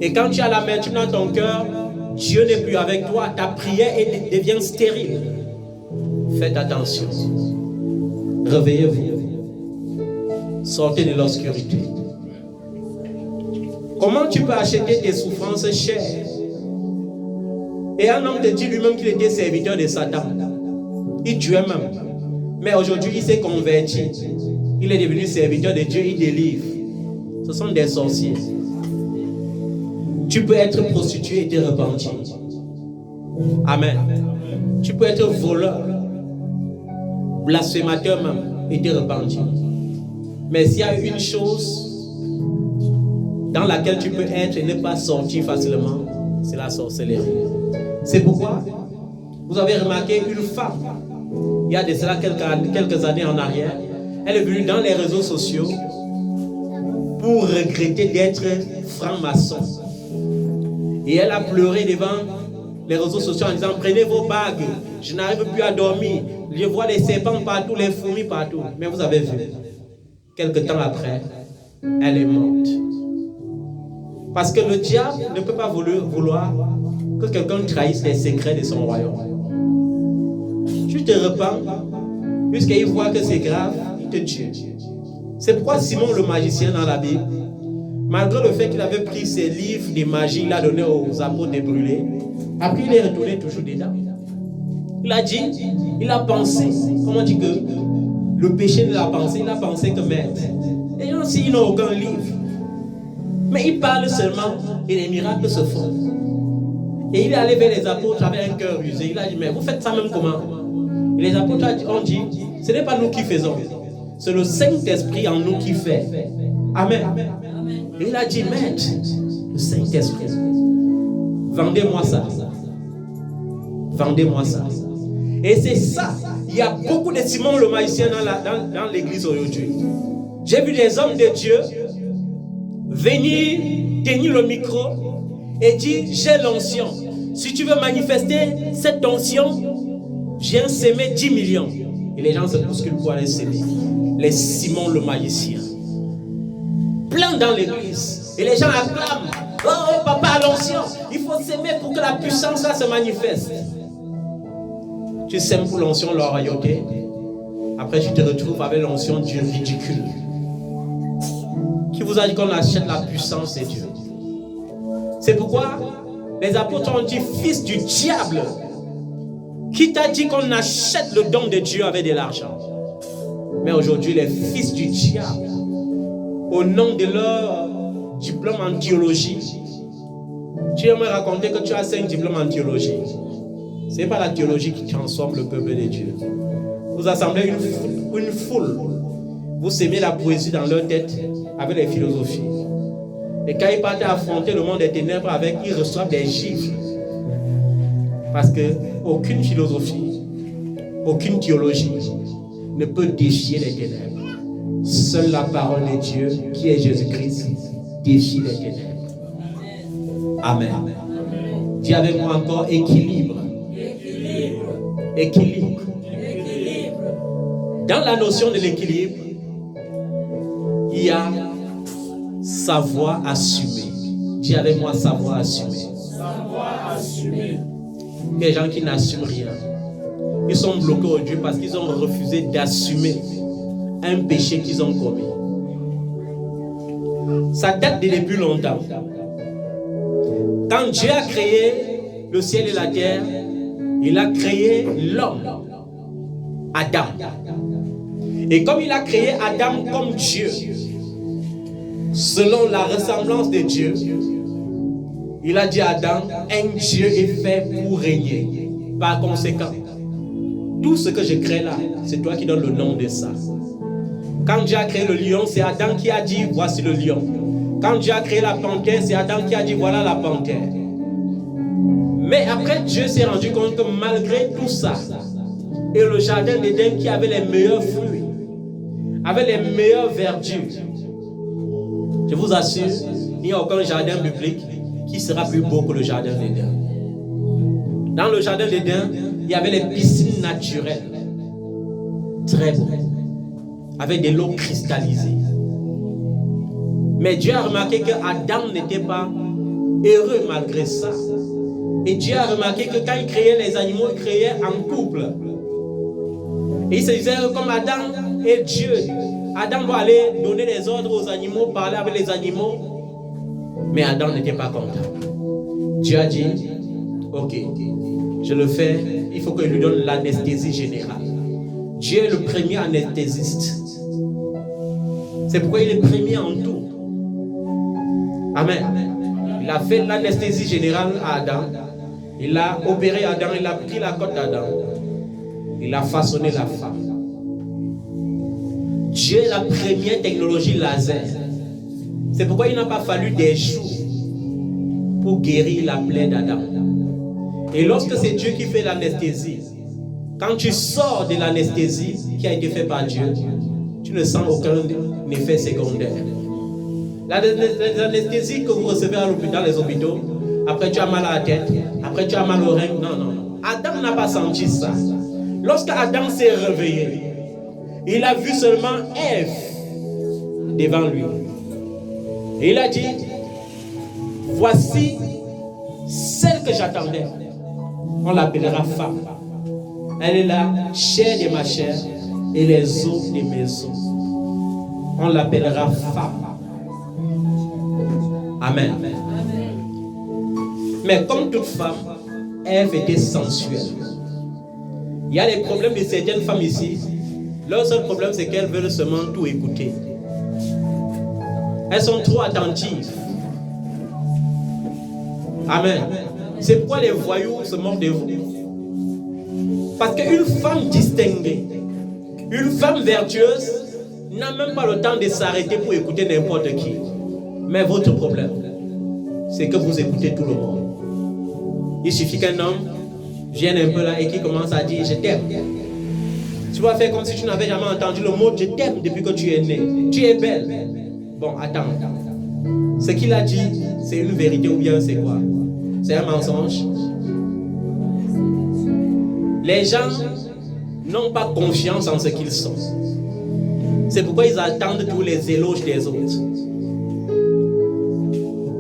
Et quand tu as l'amertume dans ton cœur, Dieu n'est plus avec toi, ta prière devient stérile. Faites attention. Réveillez-vous. Sortez de l'obscurité. Comment tu peux acheter tes souffrances chères? Et un homme te dit lui-même qu'il était serviteur de Satan. Il tuait même. Mais aujourd'hui, il s'est converti. Il est devenu serviteur de Dieu, il délivre. Ce sont des sorciers. Tu peux être prostitué et te repentir. Amen. Tu peux être voleur, blasphémateur même, et te repentir. Mais s'il y a une chose dans laquelle tu peux être et ne pas sortir facilement, c'est la sorcellerie. C'est pourquoi vous avez remarqué une femme, il y a de cela quelques années en arrière, elle est venue dans les réseaux sociaux pour regretter d'être franc-maçon. Et elle a pleuré devant les réseaux sociaux en disant: prenez vos bagues, je n'arrive plus à dormir, je vois les serpents partout, les fourmis partout. Mais vous avez vu, quelques temps après, elle est morte. Parce que le diable ne peut pas vouloir que quelqu'un trahisse les secrets de son royaume. Tu te repens, puisqu'il voit que c'est grave, il te tue. C'est pourquoi Simon le magicien dans la Bible, malgré le fait qu'il avait pris ses livres de magie, il a donné aux apôtres de brûler, après il est retourné toujours dedans. Il a dit, il a pensé, comment on dit que le péché de la pensée, il a pensé que maître. Et ainsi, ils n'ont aucun livre. Mais il parle seulement et les miracles se font. Et il est allé vers les apôtres avec un cœur usé. Il a dit: mais vous faites ça même comment? Et les apôtres ont dit: ce n'est pas nous qui faisons, c'est le Saint-Esprit en nous qui fait. Amen. Et il a dit: maître, le Saint-Esprit, vendez-moi ça. Vendez-moi ça. Et c'est ça. Il y a beaucoup de Simon le magicien dans l'église aujourd'hui. J'ai vu des hommes de Dieu venir tenir le micro et dire: j'ai l'onction. Si tu veux manifester cette onction, j'ai semé 10 millions. Et les gens se bousculent pour aller s'aimer. Les Simon le magicien. Plein dans l'église. Et les gens acclament: oh papa, l'onction. Il faut s'aimer pour que la puissance là se manifeste. Tu sèmes pour l'onction de la royauté. Après tu te retrouves avec l'onction du ridicule. Qui vous a dit qu'on achète la puissance de Dieu? C'est pourquoi les apôtres ont dit: fils du diable. Qui t'a dit qu'on achète le don de Dieu avec de l'argent? Mais aujourd'hui, les fils du diable, au nom de leur diplôme en théologie, tu aimerais raconter que tu as 5 diplômes en théologie. Ce n'est pas la théologie qui transforme le peuple de Dieu. Vous assemblez une foule, vous sémez la poésie dans leur tête avec les philosophies. Et quand ils partent affronter le monde des ténèbres avec, ils reçoivent des gifles. Parce qu'aucune philosophie, aucune théologie ne peut défier les ténèbres. Seule la parole de Dieu, qui est Jésus-Christ, défie les ténèbres. Amen. Dis avec moi encore: équilibre. Équilibre. Dans la notion de l'équilibre, il y a savoir assumer. Dis avec moi: savoir assumer. Savoir assumer. Il y a des gens qui n'assument rien. Ils sont bloqués aujourd'hui parce qu'ils ont refusé d'assumer un péché qu'ils ont commis. Ça date de depuis longtemps. Quand Dieu a créé le ciel et la terre, il a créé l'homme, Adam. Et comme il a créé Adam comme Dieu, selon la ressemblance de Dieu, il a dit à Adam: un Dieu est fait pour régner. Par conséquent, tout ce que je crée là, c'est toi qui donnes le nom de ça. Quand Dieu a créé le lion, c'est Adam qui a dit: voici le lion. Quand Dieu a créé la panthère, c'est Adam qui a dit: voilà la panthère. Mais après, Dieu s'est rendu compte que malgré tout ça, et le jardin d'Éden qui avait les meilleurs fruits, avait les meilleures verdures, je vous assure, il n'y a aucun jardin biblique qui sera plus beau que le jardin d'Éden. Dans le jardin d'Éden, il y avait les piscines naturelles, très beaux, avec de l'eau cristallisée. Mais Dieu a remarqué que Adam n'était pas heureux malgré ça. Et Dieu a remarqué que quand il créait les animaux, il créait en couple. Et il se disait que comme Adam est Dieu, Adam doit aller donner des ordres aux animaux, parler avec les animaux. Mais Adam n'était pas content. Dieu a dit: ok, je le fais, il faut qu'il lui donne l'anesthésie générale. Dieu est le premier anesthésiste. C'est pourquoi il est premier en tout. Amen. Il a fait l'anesthésie générale à Adam. Il a opéré Adam, il a pris la côte d'Adam. Il a façonné la femme. Dieu est la première technologie laser. C'est pourquoi il n'a pas fallu des jours pour guérir la plaie d'Adam. Et lorsque c'est Dieu qui fait l'anesthésie, quand tu sors de l'anesthésie qui a été faite par Dieu, tu ne sens aucun effet secondaire. L'anesthésie que vous recevez dans les hôpitaux, après tu as mal à la tête, après tu as mal aux reins, non. Adam n'a pas senti ça. Lorsque Adam s'est réveillé, il a vu seulement Ève devant lui. Et il a dit, voici celle que j'attendais. On l'appellera femme. Elle est la chair de ma chair et les os de mes os. On l'appellera femme. Amen. Mais comme toute femme, Ève était sensuelle. Il y a des problèmes de certaines femmes ici. Leur seul problème, c'est qu'elles veulent seulement tout écouter. Elles sont trop attentives. Amen. C'est pourquoi les voyous se moquent de vous. Parce qu'une femme distinguée, une femme vertueuse, n'a même pas le temps de s'arrêter pour écouter n'importe qui. Mais votre problème, c'est que vous écoutez tout le monde. Il suffit qu'un homme vienne un peu là et qui commence à dire « je t'aime ». Tu vas faire comme si tu n'avais jamais entendu le mot « je t'aime » depuis que tu es né. Tu es belle. Bon, attends. Ce qu'il a dit, c'est une vérité ou bien c'est quoi? C'est un mensonge. Les gens n'ont pas confiance en ce qu'ils sont. C'est pourquoi ils attendent tous les éloges des autres.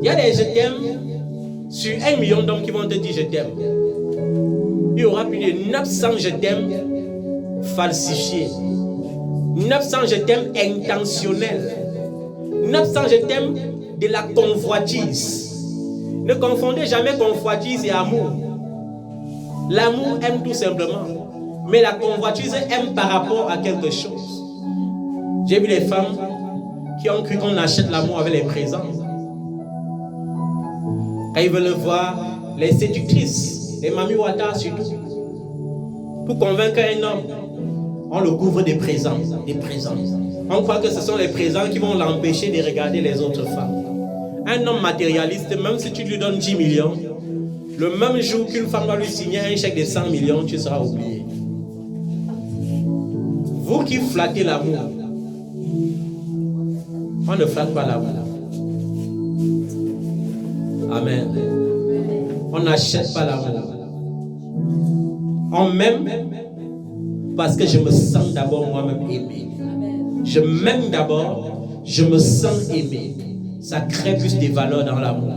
Il y a des je t'aime sur 1 million d'hommes qui vont te dire je t'aime. Il y aura plus de 900 je t'aime falsifiés. 900 je t'aime intentionnels. 900 je t'aime de la convoitise. Ne confondez jamais convoitise et amour. L'amour aime tout simplement. Mais la convoitise aime par rapport à quelque chose. J'ai vu des femmes qui ont cru qu'on achète l'amour avec les présents. Quand ils veulent voir les séductrices, les Mami Wata surtout, pour convaincre un homme, on le couvre des présents, On croit que ce sont les présents qui vont l'empêcher de regarder les autres femmes. Un homme matérialiste, même si tu lui donnes 10 millions, le même jour qu'une femme va lui signer un chèque de 100 millions, tu seras oublié. Vous qui flattez l'amour, on ne flatte pas l'amour. Amen. On n'achète pas l'amour. On m'aime parce que je me sens d'abord moi-même aimé. Je m'aime d'abord, je me sens aimé. Ça crée plus de valeur dans l'amour.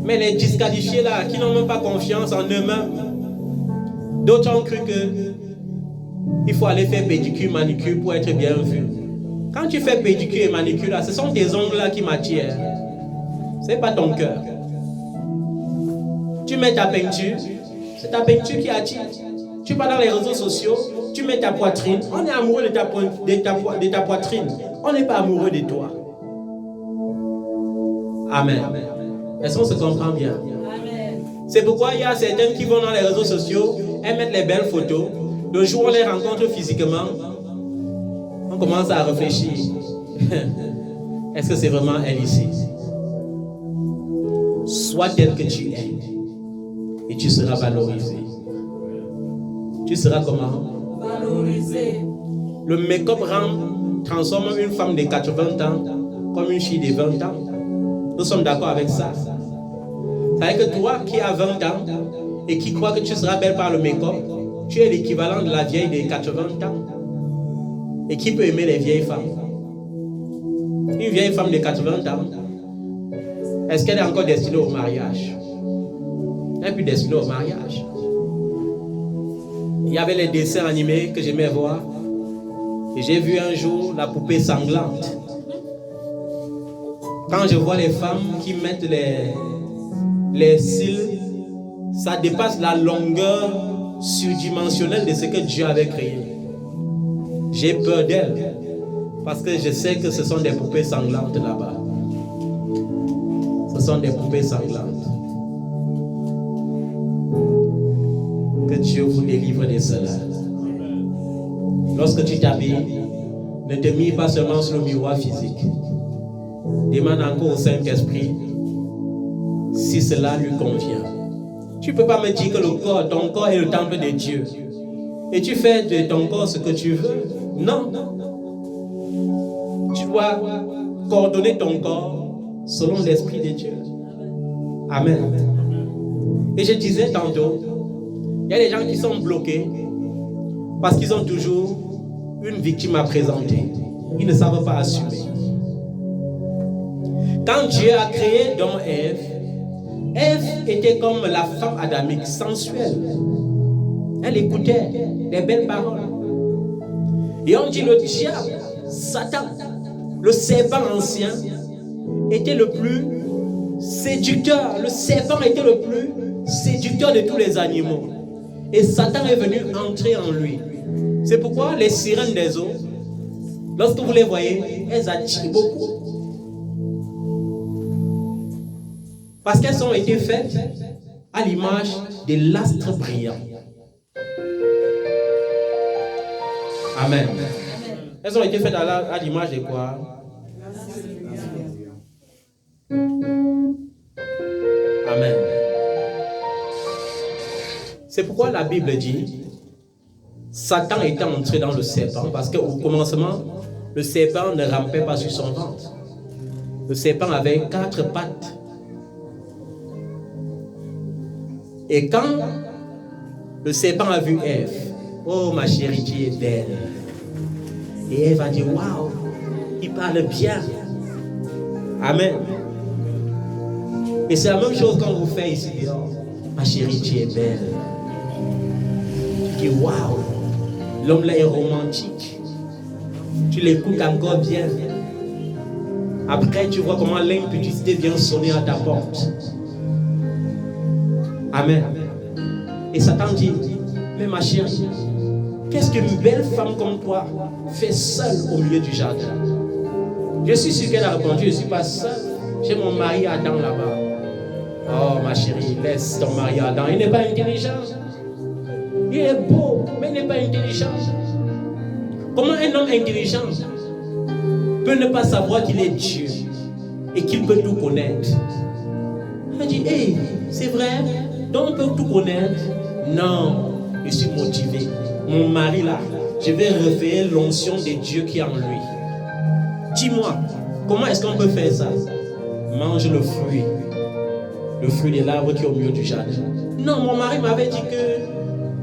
Mais les disqualifiés là, qui n'ont même pas confiance en eux-mêmes, d'autres ont cru que il faut aller faire pédicure, manicure pour être bien vu. Quand tu fais pédicure et manicure là, ce sont tes ongles là qui m'attirent. C'est pas ton cœur. Tu mets ta peinture, c'est ta peinture qui attire. Tu vas dans les réseaux sociaux, tu mets ta poitrine. On est amoureux de ta poitrine. On n'est pas amoureux de toi. Amen. Est-ce qu'on se comprend bien? C'est pourquoi il y a certaines qui vont dans les réseaux sociaux, elles mettent les belles photos. Le jour où on les rencontre physiquement, on commence à réfléchir. Est-ce que c'est vraiment elle ici? Sois tel que tu es et tu seras valorisé. Tu seras comment? Valorisé. Le make-up transforme une femme de 80 ans comme une fille de 20 ans. Nous sommes d'accord avec ça. Ça veut dire que toi qui as 20 ans et qui crois que tu seras belle par le make-up, tu es l'équivalent de la vieille de 80 ans. Et qui peut aimer les vieilles femmes? Une vieille femme de 80 ans, est-ce qu'elle est encore destinée au mariage? Elle n'est plus destinée au mariage. Il y avait les dessins animés que j'aimais voir. Et j'ai vu un jour la poupée sanglante. Quand je vois les femmes qui mettent les cils, ça dépasse la longueur surdimensionnelle de ce que Dieu avait créé. J'ai peur d'elles parce que je sais que ce sont des poupées sanglantes là-bas. Ce sont des poupées sanglantes. Que Dieu vous délivre de cela. Lorsque tu t'habilles, ne te mire pas seulement sur le miroir physique. Demande encore au Saint-Esprit si cela lui convient. Tu ne peux pas me dire que ton corps est le temple de Dieu. Et tu fais de ton corps ce que tu veux. Non. Tu dois coordonner ton corps selon l'Esprit de Dieu. Amen. Et je disais tantôt, il y a des gens qui sont bloqués parce qu'ils ont toujours une victime à présenter. Ils ne savent pas assumer. Quand Dieu a créé donc Ève, Ève était comme la femme adamique, sensuelle. Elle écoutait des belles paroles. Et on dit le diable, Satan, le serpent ancien, était le plus séducteur. Le serpent était le plus séducteur de tous les animaux. Et Satan est venu entrer en lui. C'est pourquoi les sirènes des eaux, lorsque vous les voyez, elles attirent beaucoup. Parce qu'elles ont été faites à l'image de l'astre brillant. Amen. Elles ont été faites à l'image de quoi? Amen. C'est pourquoi la Bible dit Satan était entré dans le serpent, parce qu'au commencement, le serpent ne rampait pas sur son ventre. Le serpent avait 4 pattes. Et quand le serpent a vu Ève, oh ma chérie, tu es belle. Et Ève a dit, waouh, il parle bien. Amen. Et c'est la même chose quand vous faites ici dehors. Ma chérie, tu es belle. Tu dis, waouh, l'homme là est romantique. Tu l'écoutes encore bien. Après, tu vois comment l'impudicité vient sonner à ta porte. Amen. Et Satan dit, mais ma chérie, qu'est-ce qu'une belle femme comme toi fait seule au milieu du jardin? Je suis sûr qu'elle a répondu, je ne suis pas seule. J'ai mon mari Adam là-bas. Oh ma chérie, laisse ton mari Adam. Il n'est pas intelligent. Il est beau, mais il n'est pas intelligent. Comment un homme intelligent peut ne pas savoir qu'il est Dieu et qu'il peut tout connaître? Elle dit, hey, c'est vrai, donc on peut tout connaître? Non, je suis motivé. Mon mari là, je vais réveiller l'onction de Dieu qui est en lui. Dis-moi, comment est-ce qu'on peut faire ça? Mange le fruit de l'arbre qui est au milieu du jardin. Non, mon mari m'avait dit que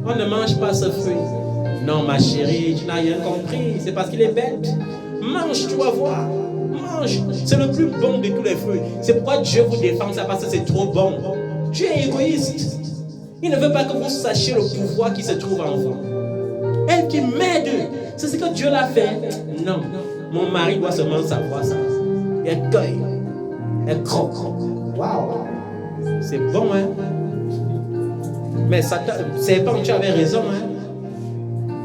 on ne mange pas ce fruit. Non, ma chérie, tu n'as rien compris. C'est parce qu'il est bête. Mange, tu vas voir. Mange. C'est le plus bon de tous les fruits. C'est pourquoi Dieu vous défend ça, parce que c'est trop bon. Tu es égoïste. Il ne veut pas que vous sachiez le pouvoir qui se trouve en vous. Elle qui m'aide, c'est ce que Dieu l'a fait. Non, mon mari doit seulement savoir ça. Elle cueille. Elle croque. Waouh. C'est bon, hein? Mais Satan, serpent, tu avais raison, hein?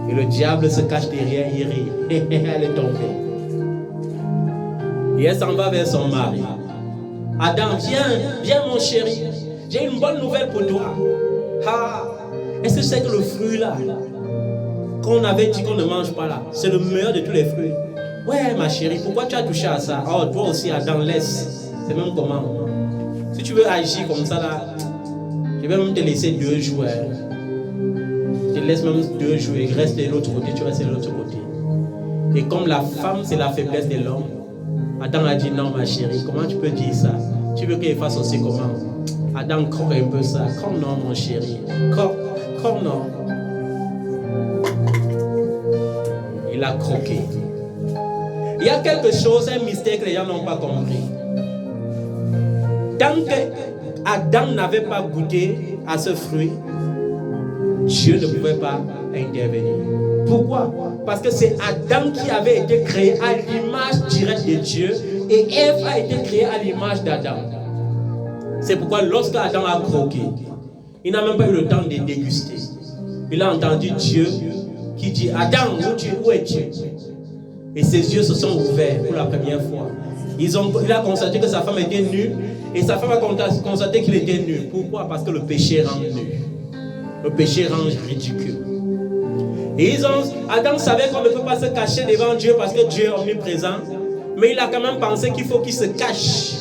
Et le diable se cache derrière, il rit. Elle est tombée. Et elle s'en va vers son mari. Adam, viens mon chéri. J'ai une bonne nouvelle pour toi. Ah, est-ce que c'est que le fruit là, qu'on avait dit qu'on ne mange pas là, c'est le meilleur de tous les fruits? Ouais, ma chérie, pourquoi tu as touché à ça? Oh, toi aussi, Adam, laisse. C'est même comment? Si tu veux agir comme ça là, je vais même te laisser 2 jours. Je te laisse même 2 jours et reste de l'autre côté, tu restes de l'autre côté. Et comme la femme, c'est la faiblesse de l'homme, Adam a dit non, ma chérie, comment tu peux dire ça? Tu veux qu'il fasse aussi comment? Adam croque un peu ça. Comme non, mon chéri. Comme non. Il a croqué. Il y a quelque chose, un mystère que les gens n'ont pas compris. Tant que Adam n'avait pas goûté à ce fruit, Dieu ne pouvait pas intervenir. Pourquoi? Parce que c'est Adam qui avait été créé à l'image directe de Dieu et Ève a été créée à l'image d'Adam. C'est pourquoi lorsque Adam a croqué, il n'a même pas eu le temps de déguster. Il a entendu Dieu qui dit, Adam, où es Dieu? Et ses yeux se sont ouverts pour la première fois. Il a constaté que sa femme était nue et sa femme a constaté qu'il était nu. Pourquoi? Parce que le péché rend nu. Le péché rend ridicule. Et Adam savait qu'on ne peut pas se cacher devant Dieu parce que Dieu est omniprésent. Mais il a quand même pensé qu'il faut qu'il se cache.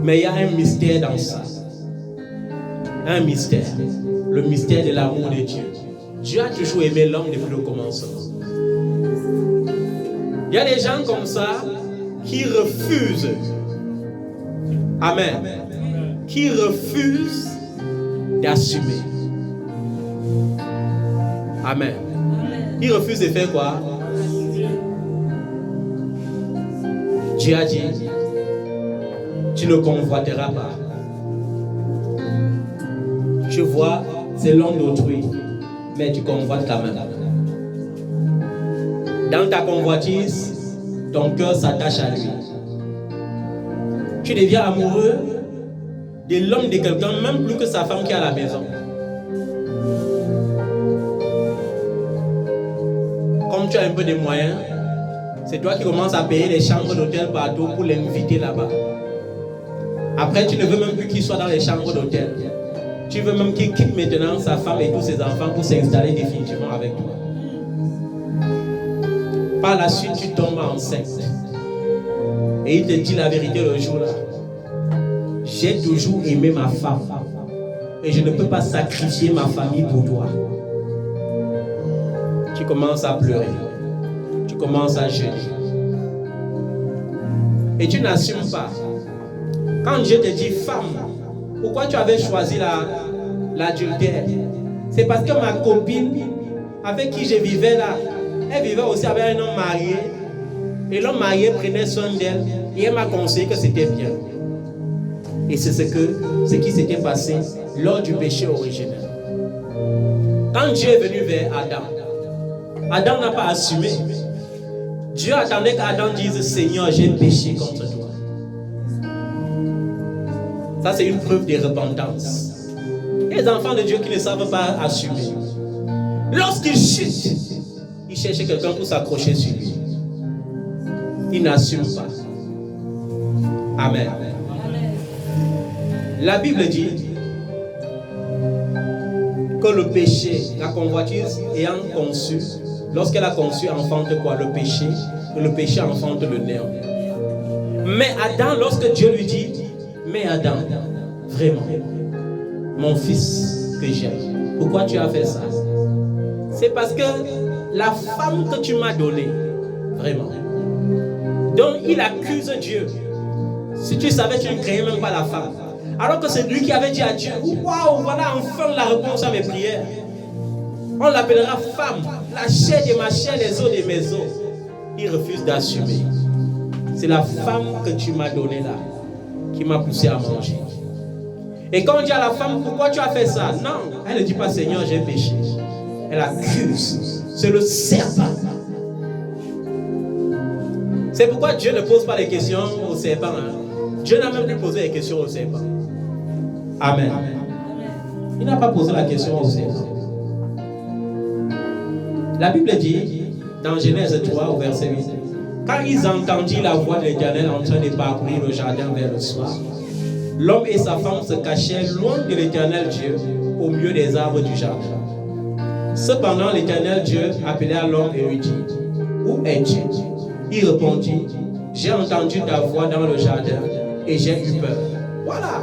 Mais il y a un mystère dans ça. Un mystère. Le mystère de l'amour de Dieu. Dieu a toujours aimé l'homme depuis le commencement. Il y a des gens comme ça qui refusent. Amen. Qui refusent d'assumer. Amen. Ils refusent de faire quoi? Dieu a dit, tu ne convoiteras pas. Je vois, c'est l'homme d'autrui, mais tu convoites quand même. Dans ta convoitise, ton cœur s'attache à lui. Tu deviens amoureux de l'homme de quelqu'un, même plus que sa femme qui est à la maison. Comme tu as un peu de moyens, c'est toi qui commences à payer les chambres d'hôtel partout pour l'inviter là-bas. Après, tu ne veux même plus qu'il soit dans les chambres d'hôtel. Tu veux même qu'il quitte maintenant sa femme et tous ses enfants pour s'installer définitivement avec toi. Par la suite, tu tombes enceinte. Et il te dit la vérité le jour-là. J'ai toujours aimé ma femme. Et je ne peux pas sacrifier ma famille pour toi. Tu commences à pleurer. Tu commences à jeûner. Et tu n'assumes pas. Quand Dieu te dit femme, pourquoi tu avais choisi l'adultère? C'est parce que ma copine avec qui je vivais là, elle vivait aussi avec un homme marié. Et l'homme marié prenait soin d'elle. Et elle m'a conseillé que c'était bien. Et c'est ce qui s'était passé lors du péché originel. Quand Dieu est venu vers Adam, Adam n'a pas assumé. Dieu attendait qu'Adam dise, Seigneur, j'ai péché contre toi. Ça, c'est une preuve de repentance. Les enfants de Dieu qui ne savent pas assumer. Lorsqu'ils chutent, ils cherchent quelqu'un pour s'accrocher sur lui. Ils n'assument pas. Amen. La Bible dit que le péché, la convoitise ayant conçu, lorsqu'elle a conçu, enfante quoi? Le péché enfante le néant. Mais Adam, lorsque Dieu lui dit, mais Adam, vraiment, mon fils que j'aime, pourquoi tu as fait ça? C'est parce que la femme que tu m'as donnée, vraiment. Donc il accuse Dieu. Si tu savais, tu ne craignais même pas la femme. Alors que c'est lui qui avait dit à Dieu, waouh, voilà enfin la réponse à mes prières. On l'appellera femme, la chair de ma chair, les os de mes os. Il refuse d'assumer. C'est la femme que tu m'as donnée là, qui m'a poussé à manger. Et quand on dit à la femme, pourquoi tu as fait ça? Non, elle ne dit pas, Seigneur, j'ai péché. Elle accuse. C'est le serpent. C'est pourquoi Dieu ne pose pas les questions au serpent. Hein. Dieu n'a même plus posé les questions au serpent. Amen. Il n'a pas posé la question au serpent. La Bible dit, dans Genèse 3, au verset 8, quand ils entendirent la voix de l'Éternel en train de parcourir le jardin vers le soir, l'homme et sa femme se cachèrent loin de l'Éternel Dieu, au milieu des arbres du jardin. Cependant, l'Éternel Dieu appela l'homme et lui dit, où es-tu? Il répondit, j'ai entendu ta voix dans le jardin et j'ai eu peur. Voilà.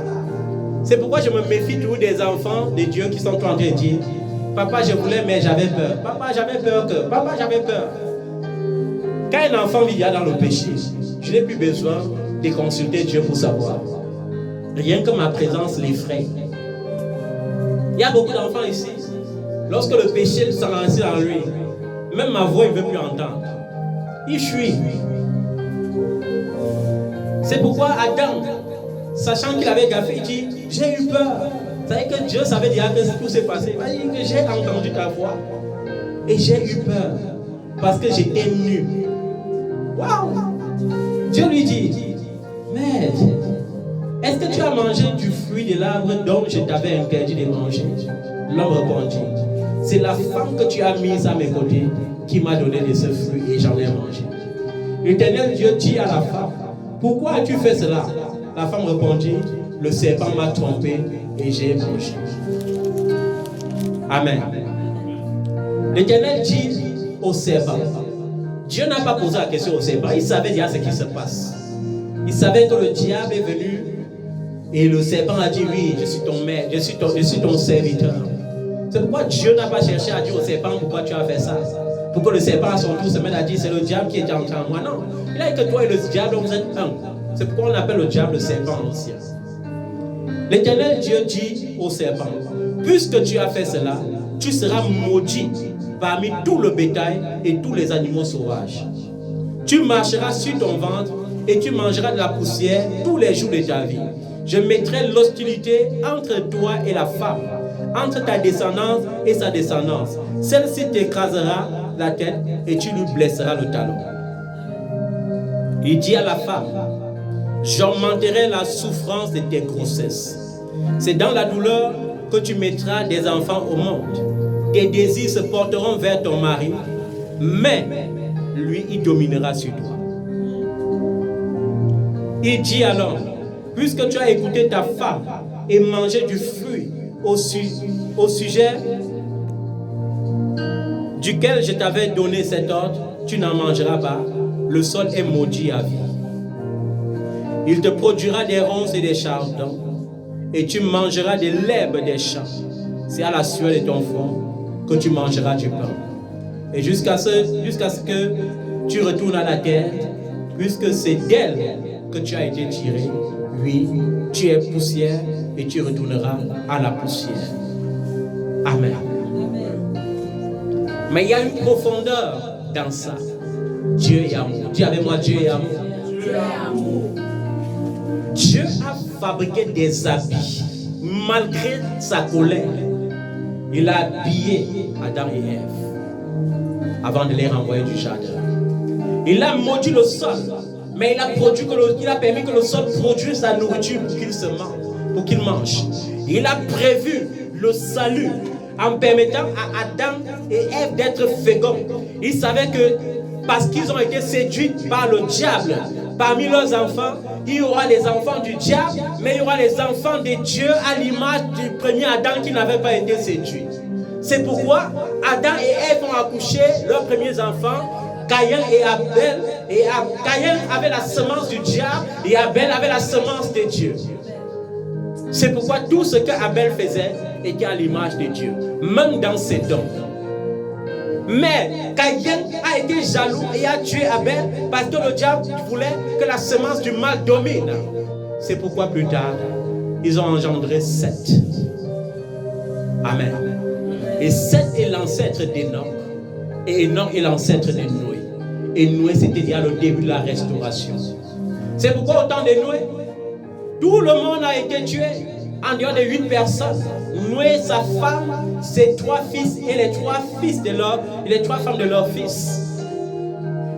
C'est pourquoi je me méfie toujours des enfants de Dieu qui sont en train de dire, papa, je voulais, mais j'avais peur. Papa, j'avais peur que. Papa, j'avais peur. Quand un enfant vit dans le péché, je n'ai plus besoin de consulter Dieu pour savoir. Rien que ma présence l'effraie. Il y a beaucoup d'enfants ici. Lorsque le péché s'enracine en lui, même ma voix, il ne veut plus entendre. Il fuit. C'est pourquoi Adam, sachant qu'il avait gaffé, il dit, j'ai eu peur. Vous savez que Dieu savait déjà que tout s'est passé. Il dit que j'ai entendu ta voix et j'ai eu peur parce que j'étais nu. Waouh! Dieu lui dit, mais est-ce que tu as mangé du fruit de l'arbre dont je t'avais interdit de manger? L'homme répondit, c'est la femme que tu as mise à mes côtés qui m'a donné de ce fruit et j'en ai mangé. L'Éternel Dieu dit à la femme, pourquoi as-tu fait cela? La femme répondit, le serpent m'a trompé et j'ai mangé. Amen. L'Éternel dit au serpent, Dieu n'a pas posé la question au serpent. Il savait déjà ce qui se passe. Il savait que le diable est venu et le serpent a dit oui, je suis ton maître, je suis ton serviteur. C'est pourquoi Dieu n'a pas cherché à dire au serpent pourquoi tu as fait ça. Pour que le serpent à son tour se mette à dire c'est le diable qui est entré en moi. Non, il a dit que toi et le diable vous êtes un. C'est pourquoi on appelle le diable le serpent ancien. L'Éternel Dieu dit au serpent, puisque tu as fait cela, tu seras maudit parmi tout le bétail et tous les animaux sauvages. Tu marcheras sur ton ventre et tu mangeras de la poussière tous les jours de ta vie. Je mettrai l'hostilité entre toi et la femme, entre ta descendance et sa descendance. Celle-ci t'écrasera la tête et tu lui blesseras le talon. Il dit à la femme, j'augmenterai la souffrance de tes grossesses. C'est dans la douleur que tu mettras des enfants au monde. Tes désirs se porteront vers ton mari, mais lui, il dominera sur toi. Il dit alors, puisque tu as écouté ta femme et mangé du fruit au sujet duquel je t'avais donné cet ordre, tu n'en mangeras pas. Le sol est maudit à vie. Il te produira des ronces et des chardons, et tu mangeras de l'herbe des champs. C'est à la sueur de ton front que tu mangeras du pain. Et jusqu'à ce que tu retournes à la terre, puisque c'est d'elle que tu as été tiré. Oui, tu es poussière et tu retourneras à la poussière. Amen. Mais il y a une profondeur dans ça. Dieu est amour. Dis avec moi, Dieu est amour. Dieu est amour. Dieu a fabriqué des habits. Malgré sa colère, il a habillé Adam et Ève avant de les renvoyer du jardin. Il a maudit le sol, mais il a permis que le sol produise sa nourriture pour qu'il mange. Il a prévu le salut en permettant à Adam et Ève d'être féconds. Il savait que parce qu'ils ont été séduits par le diable, parmi leurs enfants, il y aura les enfants du diable, mais il y aura les enfants de Dieu à l'image du premier Adam qui n'avait pas été séduit. C'est pourquoi Adam et Ève ont accouché leurs premiers enfants, Caïn et Abel. Et Caïn avait la semence du diable et Abel avait la semence de Dieu. C'est pourquoi tout ce qu'Abel faisait était à l'image de Dieu, même dans ses dons. Mais Caïn a été jaloux et a tué Abel parce que le diable voulait que la semence du mal domine. C'est pourquoi plus tard, ils ont engendré Seth. Amen. Et Seth est l'ancêtre d'Enoch. Et Enoch est l'ancêtre de Noé. Et Noé, c'était déjà le début de la restauration. C'est pourquoi au temps de Noé, tout le monde a été tué en dehors de 8 personnes. Noé, sa femme, ses 3 fils et les 3 femmes de leurs fils.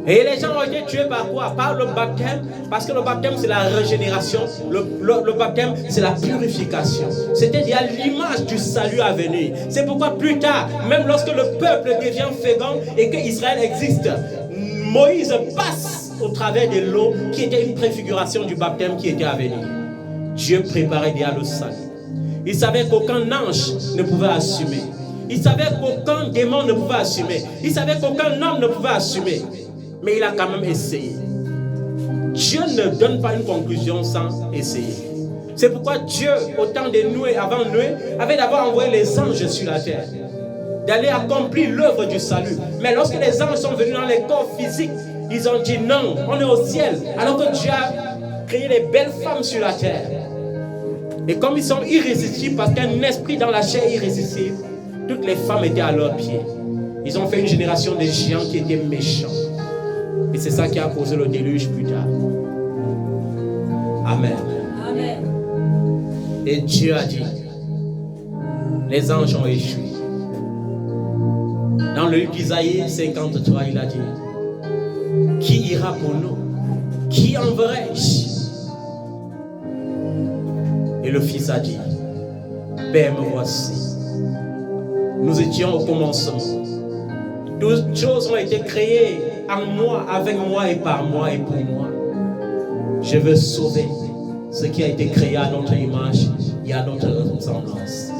Et les gens ont été tués par quoi? Par le baptême. Parce que le baptême, c'est la régénération. Le baptême, c'est la purification. C'était déjà l'image du salut à venir. C'est pourquoi plus tard, même lorsque le peuple devient fécond et que Israël existe, Moïse passe au travers de l'eau qui était une préfiguration du baptême qui était à venir. Dieu préparait déjà le salut. Il savait qu'aucun ange ne pouvait assumer. Il savait qu'aucun démon ne pouvait assumer. Il savait qu'aucun homme ne pouvait assumer. Mais il a quand même essayé. Dieu ne donne pas une conclusion sans essayer. C'est pourquoi Dieu, au temps de Noé, avant Noé, avait d'abord envoyé les anges sur la terre, d'aller accomplir l'œuvre du salut. Mais lorsque les anges sont venus dans les corps physiques, ils ont dit non, on est au ciel. Alors que Dieu a créé les belles femmes sur la terre. Et comme ils sont irrésistibles, parce qu'un esprit dans la chair est irrésistible, toutes les femmes étaient à leurs pieds. Ils ont fait une génération de géants qui étaient méchants. Et c'est ça qui a causé le déluge plus tard. Amen. Amen. Et Dieu a dit, les anges ont échoué. Dans le livre d'Isaïe 53, il a dit, qui ira pour nous? Qui enverrai-je? Et le Fils a dit, Père, me voici. Nous étions au commencement. Toutes choses ont été créées en moi, avec moi et par moi et pour moi. Je veux sauver ce qui a été créé à notre image et à notre ressemblance.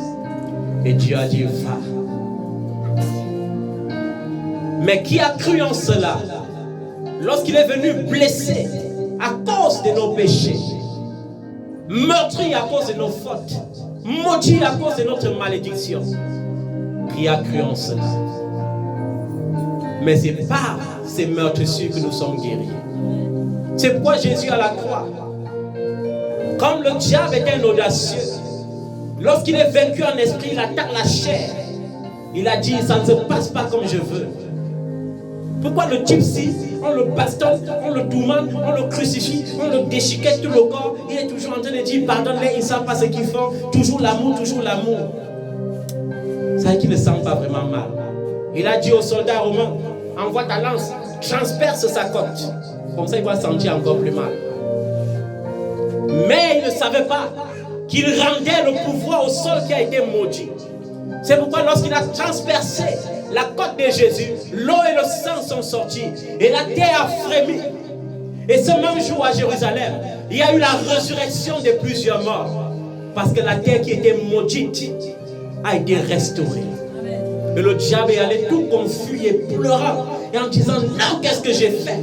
Et Dieu a dit, va. Mais qui a cru en cela? lorsqu'il est venu blessé à cause de nos péchés, meurtri à cause de nos fautes, maudit à cause de notre malédiction, qui a cru en cela. Mais c'est par ces meurtrissures que nous sommes guéris. C'est pourquoi Jésus à la croix, comme le diable est un audacieux, lorsqu'il est vaincu en esprit, il attaque la chair. Il a dit, ça ne se passe pas comme je veux. Pourquoi le gypsy, on le bastonne, on le tourmente, on le crucifie, on le déchiquette tout le corps, il est toujours en train de dire, pardonne-les, ils ne savent pas ce qu'ils font, toujours l'amour, toujours l'amour. Ça veut dire qu'il ne sent pas vraiment mal. Il a dit aux soldats romains, envoie ta lance, transperce sa côte. Comme ça, il va sentir encore plus mal. Mais il ne savait pas qu'il rendait le pouvoir au sol qui a été maudit. C'est pourquoi lorsqu'il a transpercé la côte de Jésus, l'eau et le sang sont sortis. Et la terre a frémi. Et ce même jour à Jérusalem, il y a eu la résurrection de plusieurs morts. Parce que la terre qui était maudite a été restaurée. Et le diable est allé tout confus et pleurant. Et en disant, non, qu'est-ce que j'ai fait?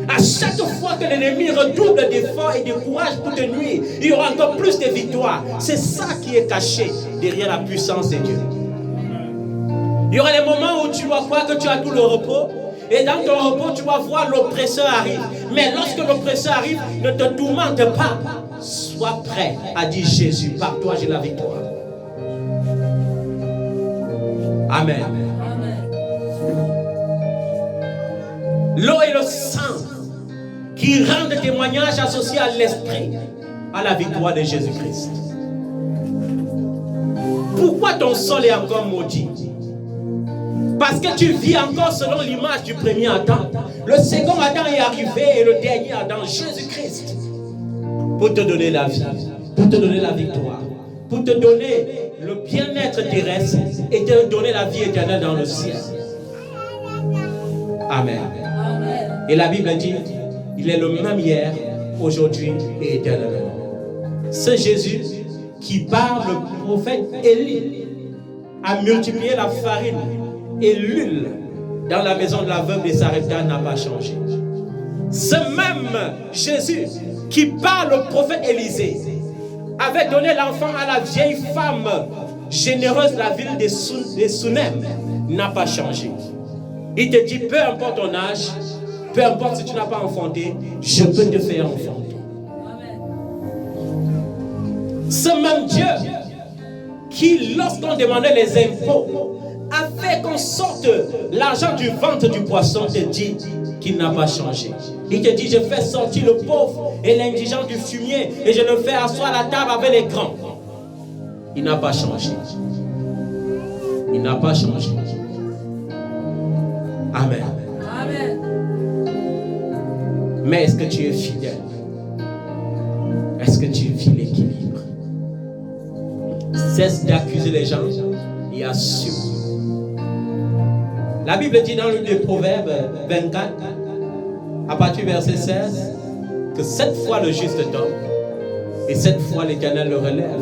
À chaque fois que l'ennemi redouble d'efforts et de courage pour te nuire, il y aura encore plus de victoires. C'est ça qui est caché derrière la puissance de Dieu. Il y aura des moments où tu dois croire que tu as tout le repos. Et dans ton repos, tu vas voir l'oppresseur arrive. Mais lorsque l'oppresseur arrive, ne te tourmente pas. Sois prêt à dire Jésus, par toi j'ai la victoire. Amen. L'eau et le sang qui rendent témoignage associé à l'esprit, à la victoire de Jésus-Christ. Pourquoi ton sol est encore maudit? Parce que tu vis encore selon l'image du premier Adam. Le second Adam est arrivé et le dernier Adam, Jésus-Christ, pour te donner la vie, pour te donner la victoire, pour te donner le bien-être terrestre et te donner la vie éternelle dans le ciel. Amen. Et la Bible dit, il est le même hier, aujourd'hui et éternellement. Ce Jésus qui par le prophète Élie a multiplié la farine et l'huile dans la maison de la veuve de Sarepta n'a pas changé. Ce même Jésus qui par le prophète Élisée avait donné l'enfant à la vieille femme généreuse de la ville de Sunem n'a pas changé. Il te dit, peu importe ton âge, peu importe si tu n'as pas enfanté, je peux te faire enfanter. Ce même Dieu qui, lorsqu'on demandait les impôts, a fait qu'on sorte l'argent du ventre du poisson, te dit qu'il n'a pas changé. Il te dit, je fais sortir le pauvre et l'indigent du fumier et je le fais asseoir à la table avec les grands. Il n'a pas changé. Il n'a pas changé. Amen. Amen. Mais est-ce que tu es fidèle? Est-ce que tu vis l'équilibre? Cesse d'accuser les gens et assume. La Bible dit dans le livre des Proverbes 24, à partir du verset 16, que 7 fois le juste tombe et 7 fois l'Éternel le relève.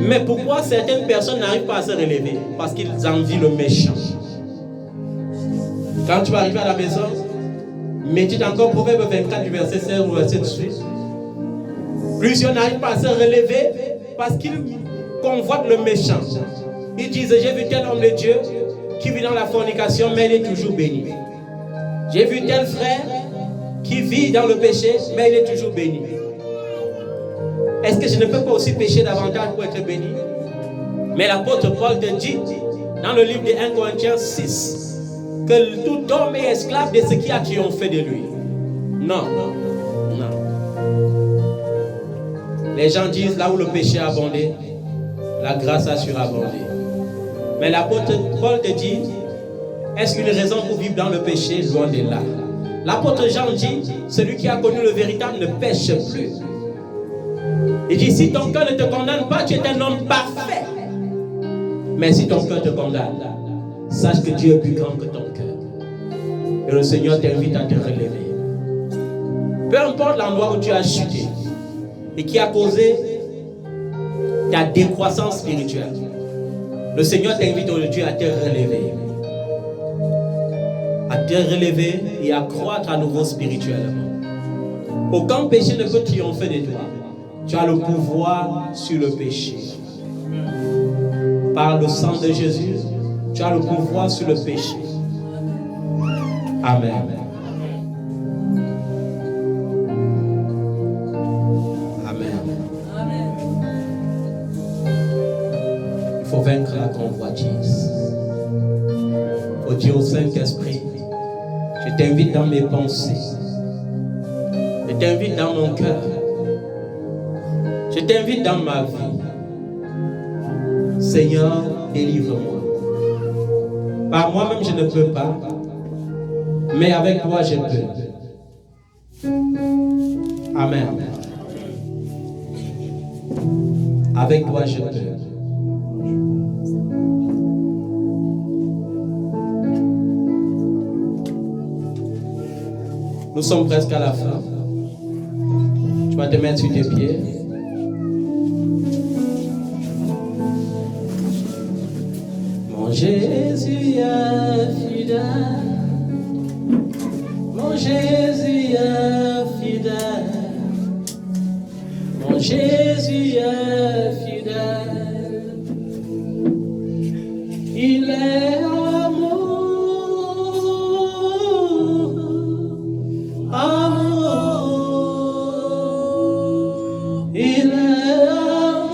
Mais pourquoi certaines personnes n'arrivent pas à se relever? Parce qu'ils envient le méchant. Quand tu vas arriver à la maison, médite encore Proverbe 24 du verset 16 au verset 18. Plusieurs n'arrivent pas à se relever parce qu'ils convoitent le méchant. Ils disent, j'ai vu tel homme de Dieu qui vit dans la fornication, mais il est toujours béni. J'ai vu tel frère qui vit dans le péché, mais il est toujours béni. Est-ce que je ne peux pas aussi pécher davantage pour être béni? Mais l'apôtre Paul te dit, dans le livre de 1 Corinthiens 6, que tout homme est esclave de ce qui a triomphé de lui. Non, non. Les gens disent, là où le péché a abondé, la grâce a surabondé. Mais l'apôtre Paul te dit, est-ce qu'une raison pour vivre dans le péché? Loin de là. L'apôtre Jean dit, celui qui a connu le véritable ne pêche plus. Il dit, si ton cœur ne te condamne pas, tu es un homme parfait. Mais si ton cœur te condamne, sache que Dieu est plus grand que ton cœur. Et le Seigneur t'invite à te relever. Peu importe l'endroit où tu as chuté et qui a causé ta décroissance spirituelle, le Seigneur t'invite aujourd'hui à te relever. à te relever et à croître à nouveau spirituellement. Aucun péché ne peut triompher de toi. Tu as le pouvoir sur le péché. Par le sang de Jésus, tu as le pouvoir sur le péché. Amen. Amen. Il faut vaincre la convoitise. Il faut dire au Saint-Esprit, je t'invite dans mes pensées. Je t'invite dans mon cœur. Je t'invite dans ma vie. Seigneur, délivre-moi. Par moi-même, je ne peux pas. Mais avec toi, je peux. Amen. Avec toi, je peux. Nous sommes presque à la fin. Tu vas te mettre sur tes pieds. Mon Jésus est fidèle. Mon Jésus est fidèle. Mon Jésus est fidèle. Il est amour. Amour. Il est amour.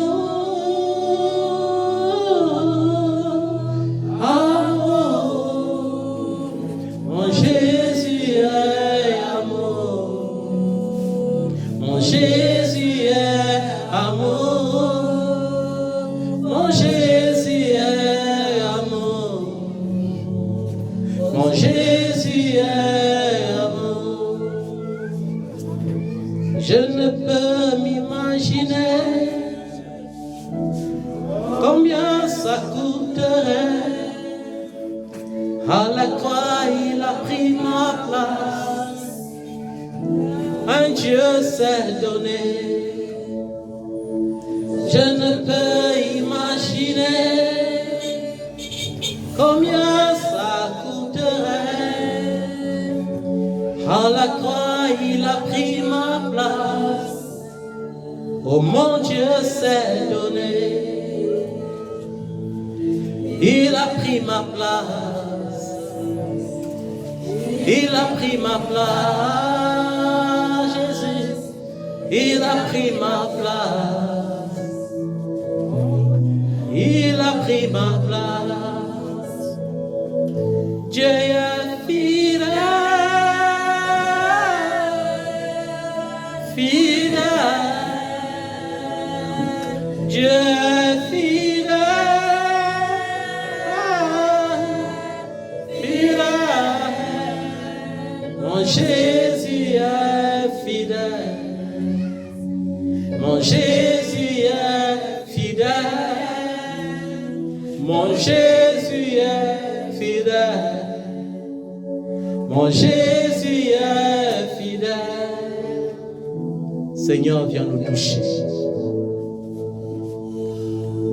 Amour. Mon Jésus est amour. Mon Jésus est amour. Mon Jésus est amour. Mon Jésus est amour. Je ne peux m'imaginer combien ça coûterait. À la croix, il a pris ma place. Un Dieu s'est donné. Je ne peux imaginer combien ça coûterait. À la croix, il a pris ma place. Oh mon Dieu s'est donné. Il a pris ma place. Il a pris ma place, Jésus. Il a pris ma place. Il a pris ma place. Dieu est fidèle. Fidèle. Dieu est fidèle. Mon Jésus est fidèle. Mon Jésus est fidèle. Mon Jésus est fidèle. Mon Jésus est fidèle. Seigneur, viens nous toucher.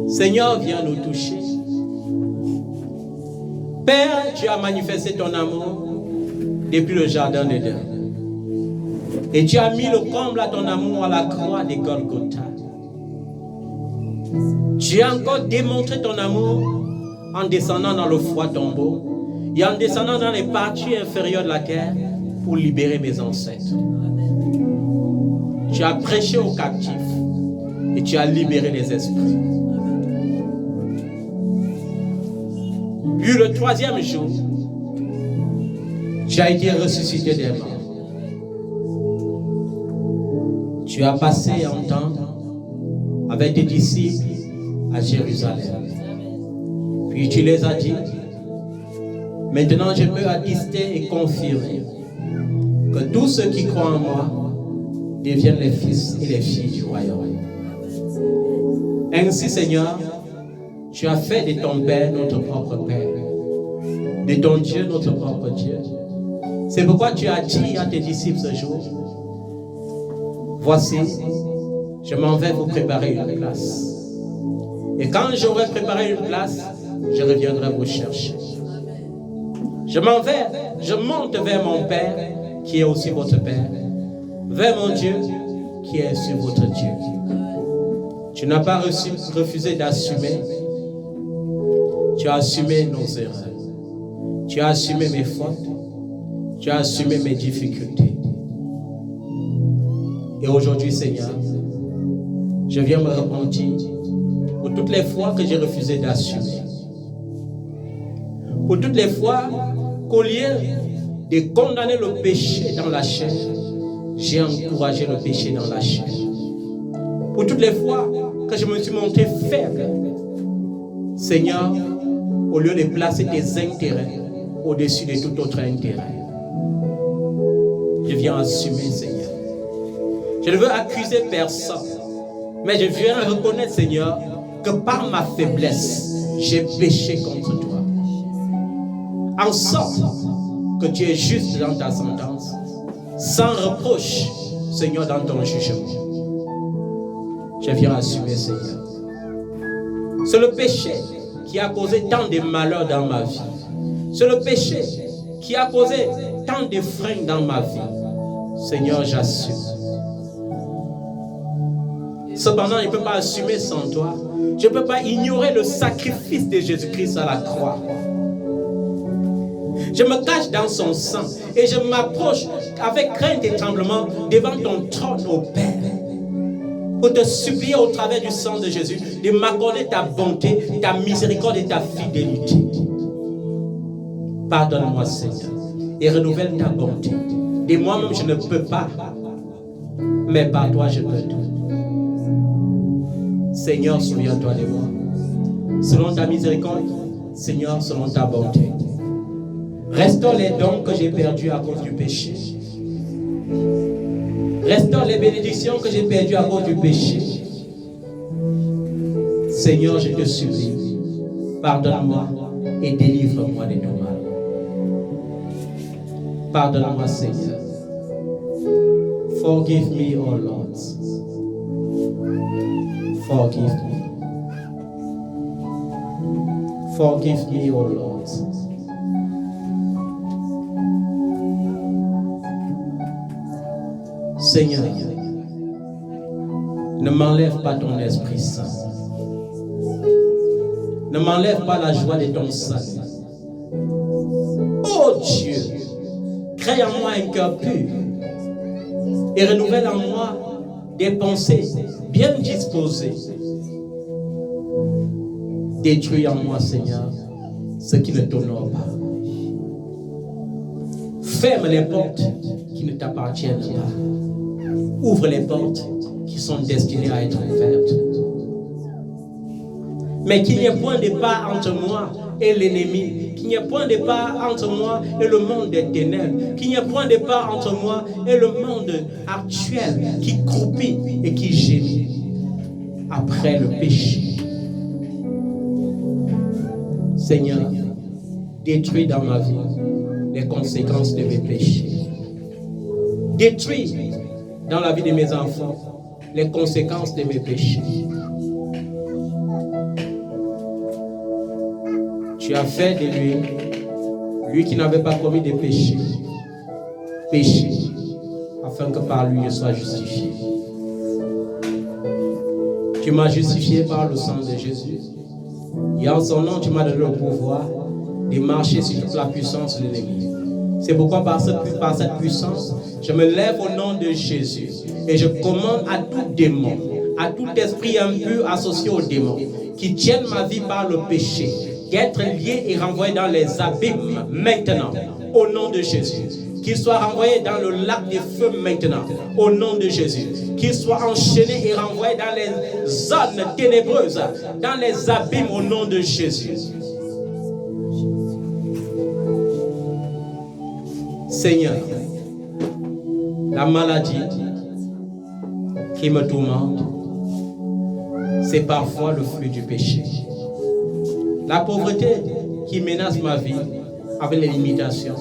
Seigneur, viens nous toucher. Père, tu as manifesté ton amour depuis le jardin d'Éden. Et tu as mis le comble à ton amour à la croix de Golgotha. Tu as encore démontré ton amour en descendant dans le froid tombeau et en descendant dans les parties inférieures de la terre pour libérer mes ancêtres. Tu as prêché aux captifs et tu as libéré les esprits. Puis le troisième jour, tu as été ressuscité des morts. Tu as passé un temps avec tes disciples à Jérusalem. Puis tu les as dit, maintenant je peux attester et confirmer que tous ceux qui croient en moi deviennent les fils et les filles du royaume. Ainsi, Seigneur, tu as fait de ton Père notre propre Père, de ton Dieu notre propre Dieu. C'est pourquoi tu as dit à tes disciples ce jour, voici, je m'en vais vous préparer une place. Et quand j'aurai préparé une place, je reviendrai vous chercher. Je monte vers mon Père, qui est aussi votre Père, vers mon Dieu, qui est aussi votre Dieu. Tu n'as pas refusé d'assumer. Tu as assumé nos erreurs. Tu as assumé mes fautes. Tu as assumé mes difficultés. Et aujourd'hui, Seigneur, je viens me repentir pour toutes les fois que j'ai refusé d'assumer. Pour toutes les fois qu'au lieu de condamner le péché dans la chair, j'ai encouragé le péché dans la chair. Pour toutes les fois que je me suis montré faible, Seigneur, au lieu de placer tes intérêts au-dessus de tout autre intérêt, je viens assumer, Seigneur. Je ne veux accuser personne, mais je viens reconnaître, Seigneur, que par ma faiblesse, j'ai péché contre toi. En sorte que tu es juste dans ta sentence, sans reproche, Seigneur, dans ton jugement. Je viens assumer, Seigneur. C'est le péché qui a causé tant de malheurs dans ma vie. C'est le péché qui a causé tant de freins dans ma vie. Seigneur, j'assume. Cependant, je ne peux pas assumer sans toi. Je ne peux pas ignorer le sacrifice de Jésus-Christ à la croix. Je me cache dans son sang et je m'approche avec crainte et tremblement devant ton trône, ô Père, pour te supplier au travers du sang de Jésus de m'accorder ta bonté, ta miséricorde et ta fidélité. Pardonne-moi, Seigneur, et renouvelle ta bonté. De moi-même, je ne peux pas, mais par toi, je peux tout. Seigneur, souviens-toi de moi. Selon ta miséricorde, Seigneur, selon ta bonté. Restaure les dons que j'ai perdus à cause du péché. Restaure les bénédictions que j'ai perdues à cause du péché. Seigneur, je te supplie, pardonne-moi et délivre-moi de tout mal. Pardonne-moi, Seigneur. Forgive me, oh Lord. Forgive me. Forgive me, oh Lord. Seigneur, ne m'enlève pas ton Esprit Saint. Ne m'enlève pas la joie de ton salut. Oh Dieu, crée en moi un cœur pur et renouvelle en moi des pensées bien disposées. Détruis en moi, Seigneur, ce qui ne t'honore pas. Ferme les portes qui ne t'appartiennent pas. Ouvre les portes qui sont destinées à être ouvertes. Mais qu'il n'y ait point de part entre moi et l'ennemi. Qu'il n'y ait point de part entre moi et le monde des ténèbres. Qu'il n'y ait point de part entre moi et le monde actuel qui croupit et qui gémit après le péché. Seigneur, détruis dans ma vie les conséquences de mes péchés. Détruis dans la vie de mes enfants les conséquences de mes péchés. Tu as fait de lui qui n'avait pas commis de péché, péché, afin que par lui je sois justifié. Tu m'as justifié par le sang de Jésus. Et en son nom, tu m'as donné le pouvoir de marcher sur toute la puissance de l'ennemi. C'est pourquoi par cette puissance, je me lève au nom de Jésus et je commande à tout démon, à tout esprit impur associé au démon, qui tienne ma vie par le péché, d'être lié et renvoyé dans les abîmes maintenant, au nom de Jésus. Qu'il soit renvoyé dans le lac des feux maintenant, au nom de Jésus. Qu'il soit enchaîné et renvoyé dans les zones ténébreuses, dans les abîmes, au nom de Jésus. Seigneur, la maladie qui me tourmente, c'est parfois le fruit du péché. La pauvreté qui menace ma vie avec les limitations,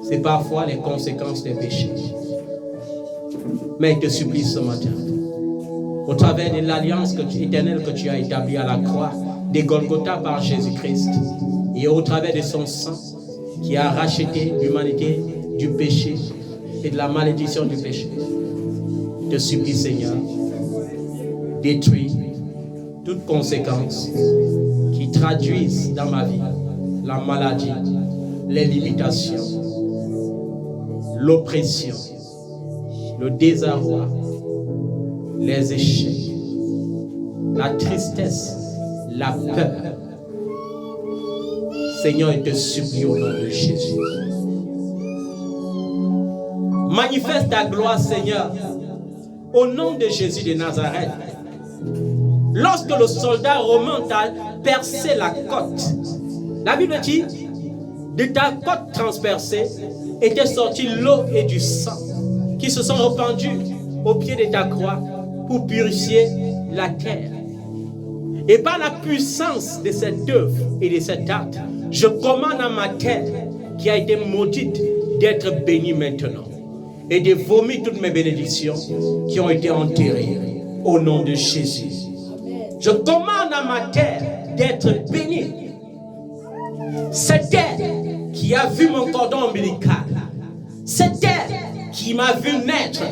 c'est parfois les conséquences des péchés. Mais je te supplie ce matin, au travers de l'alliance éternelle que tu as établie à la croix de Golgotha par Jésus-Christ, et au travers de son sang, qui a racheté l'humanité du péché et de la malédiction du péché. Je te supplie, Seigneur, détruis toutes conséquences qui traduisent dans ma vie la maladie, les limitations, l'oppression, le désarroi, les échecs, la tristesse, la peur. Seigneur, je te supplie au nom de Jésus. Manifeste ta gloire, Seigneur, au nom de Jésus de Nazareth. Lorsque le soldat romain t'a percé la côte, la Bible dit, de ta côte transpercée était sorti l'eau et du sang qui se sont répandus au pied de ta croix pour purifier la terre. Et par la puissance de cette œuvre et de cet acte, je commande à ma terre qui a été maudite d'être bénie maintenant et de vomir toutes mes bénédictions qui ont été enterrées au nom de Jésus. Je commande à ma terre d'être bénie. Cette terre qui a vu mon cordon ombilical, cette terre qui m'a vu naître,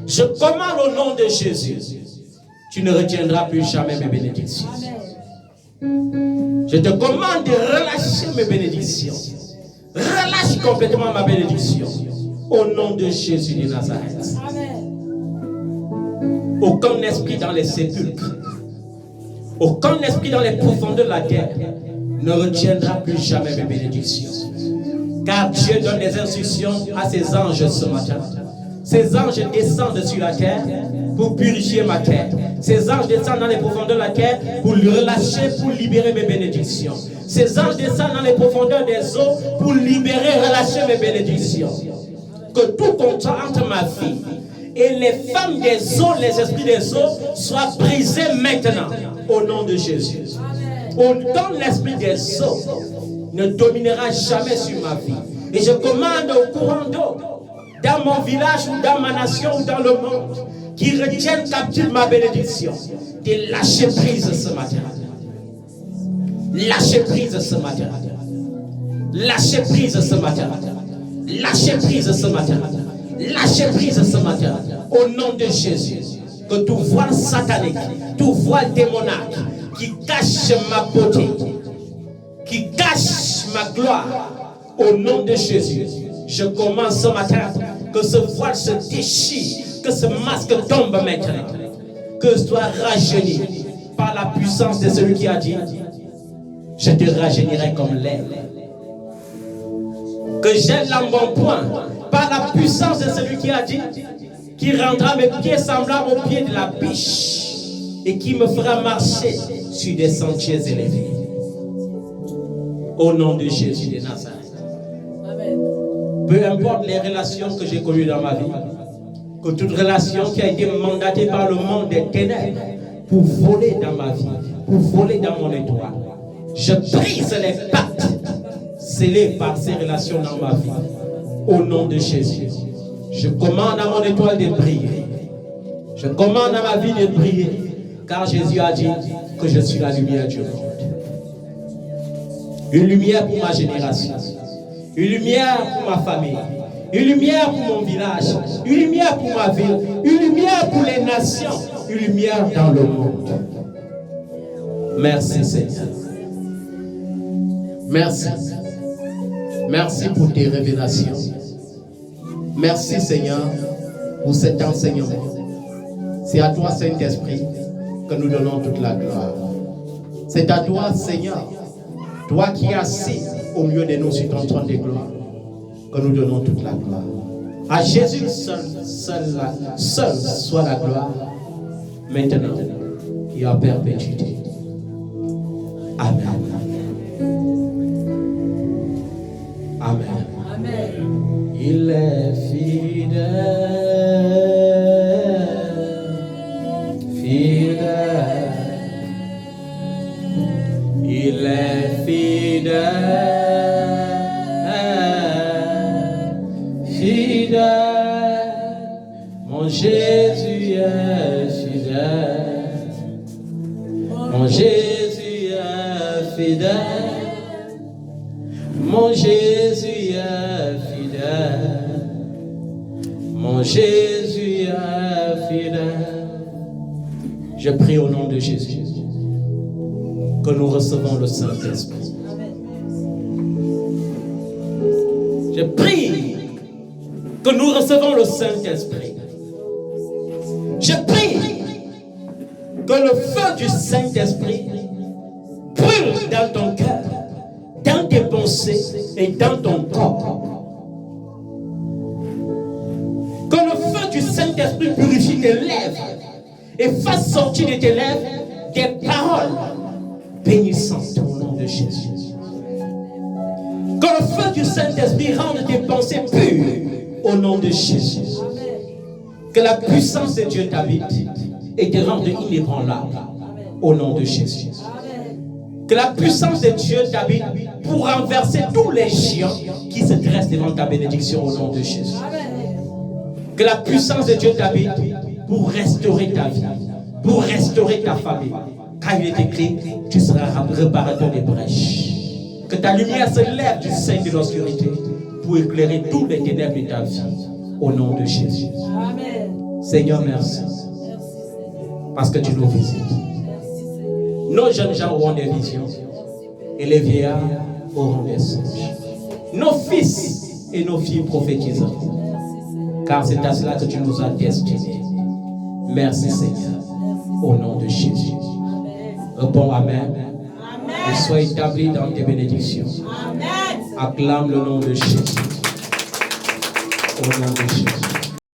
je commande au nom de Jésus, tu ne retiendras plus jamais mes bénédictions. Je te commande de relâcher mes bénédictions. Relâche complètement ma bénédiction. Au nom de Jésus de Nazareth. Aucun esprit dans les sépulcres, aucun esprit dans les profondeurs de la terre ne retiendra plus jamais mes bénédictions. Car Dieu donne des instructions à ses anges ce matin. Ces anges descendent sur la terre pour purifier ma terre. Ces anges descendent dans les profondeurs de la terre pour relâcher, pour libérer mes bénédictions. Ces anges descendent dans les profondeurs des eaux pour libérer, relâcher mes bénédictions. Que tout contrat entre ma vie et les femmes des eaux, les esprits des eaux, soient brisés maintenant au nom de Jésus. Autant l'esprit des eaux ne dominera jamais sur ma vie. Et je commande au courant d'eau, dans mon village ou dans ma nation ou dans le monde, qui retiennent captive ma bénédiction, de lâcher prise ce matin. Lâcher prise ce matin. Lâcher prise ce matin. Lâcher prise ce matin. Lâcher prise ce matin. Au nom de Jésus. Que tout voile satanique, tout voile démoniaque qui cache ma beauté, qui cache ma gloire, au nom de Jésus, je commence ce matin que ce voile se déchire, que ce masque tombe maintenant, que soit rajeuni par la puissance de celui qui a dit, je te rajeunirai comme l'air. Que j'ai l'embonpoint par la puissance de celui qui a dit, qui rendra mes pieds semblables aux pieds de la biche et qui me fera marcher sur des sentiers élevés. Au nom de Jésus de Nazareth. Amen. Peu importe les relations que j'ai connues dans ma vie, que toute relation qui a été mandatée par le monde des ténèbres pour voler dans ma vie, pour voler dans mon étoile, je brise les pactes scellés par ces relations dans ma vie. Au nom de Jésus. Je commande à mon étoile de briller. Je commande à ma vie de briller. Car Jésus a dit que je suis la lumière du monde. Une lumière pour ma génération. Une lumière pour ma famille. Une lumière pour mon village. Une lumière pour ma ville. Une lumière pour les nations. Une lumière dans le monde. Merci Seigneur. Merci. Merci pour tes révélations. Merci Seigneur pour cet enseignement. C'est à toi Saint-Esprit que nous donnons toute la gloire. C'est à toi Seigneur, toi qui es assis au milieu de nous sur ton trône de gloire, que nous donnons toute la gloire. À Jésus seul soit la gloire, maintenant et en perpétuité. Amen. Amen. Amen. Il est fidèle, fidèle. Il est fidèle, fidèle. Mon Jésus est fidèle. Mon Jésus est fidèle. Mon Jésus est fidèle. Mon Jésus est fidèle. Je prie au nom de Jésus que nous recevons le Saint-Esprit. Je prie que nous recevons le Saint-Esprit. Je prie que le feu du Saint-Esprit brûle dans ton cœur, dans tes pensées et dans ton corps. Que le feu du Saint-Esprit purifie tes lèvres et fasse sortir de tes lèvres des paroles bénissantes au nom de Jésus. Que le feu du Saint-Esprit rende tes pensées pures au nom de Jésus. Que la puissance de Dieu t'habite et te rende inébranlable au nom de Jésus. Que la puissance de Dieu t'habite pour renverser tous les géants qui se dressent devant ta bénédiction au nom de Jésus. Que la puissance de Dieu t'habite pour restaurer ta vie, pour restaurer ta famille. Car il est écrit, tu seras réparateur des brèches. Que ta lumière se lève du sein de l'obscurité pour éclairer tous les ténèbres de ta vie. Au nom de Jésus. Amen. Seigneur, merci. Parce que tu nous visites. Nos jeunes gens auront des visions. Et les vieillards auront des songes. Nos fils et nos filles prophétiseront. Car c'est à cela que tu nous as destinés. Merci Seigneur. Au nom de Jésus. Réponds Amen. Et sois établi dans tes bénédictions. Amen. Acclame le nom de Jésus. Au nom de Jésus.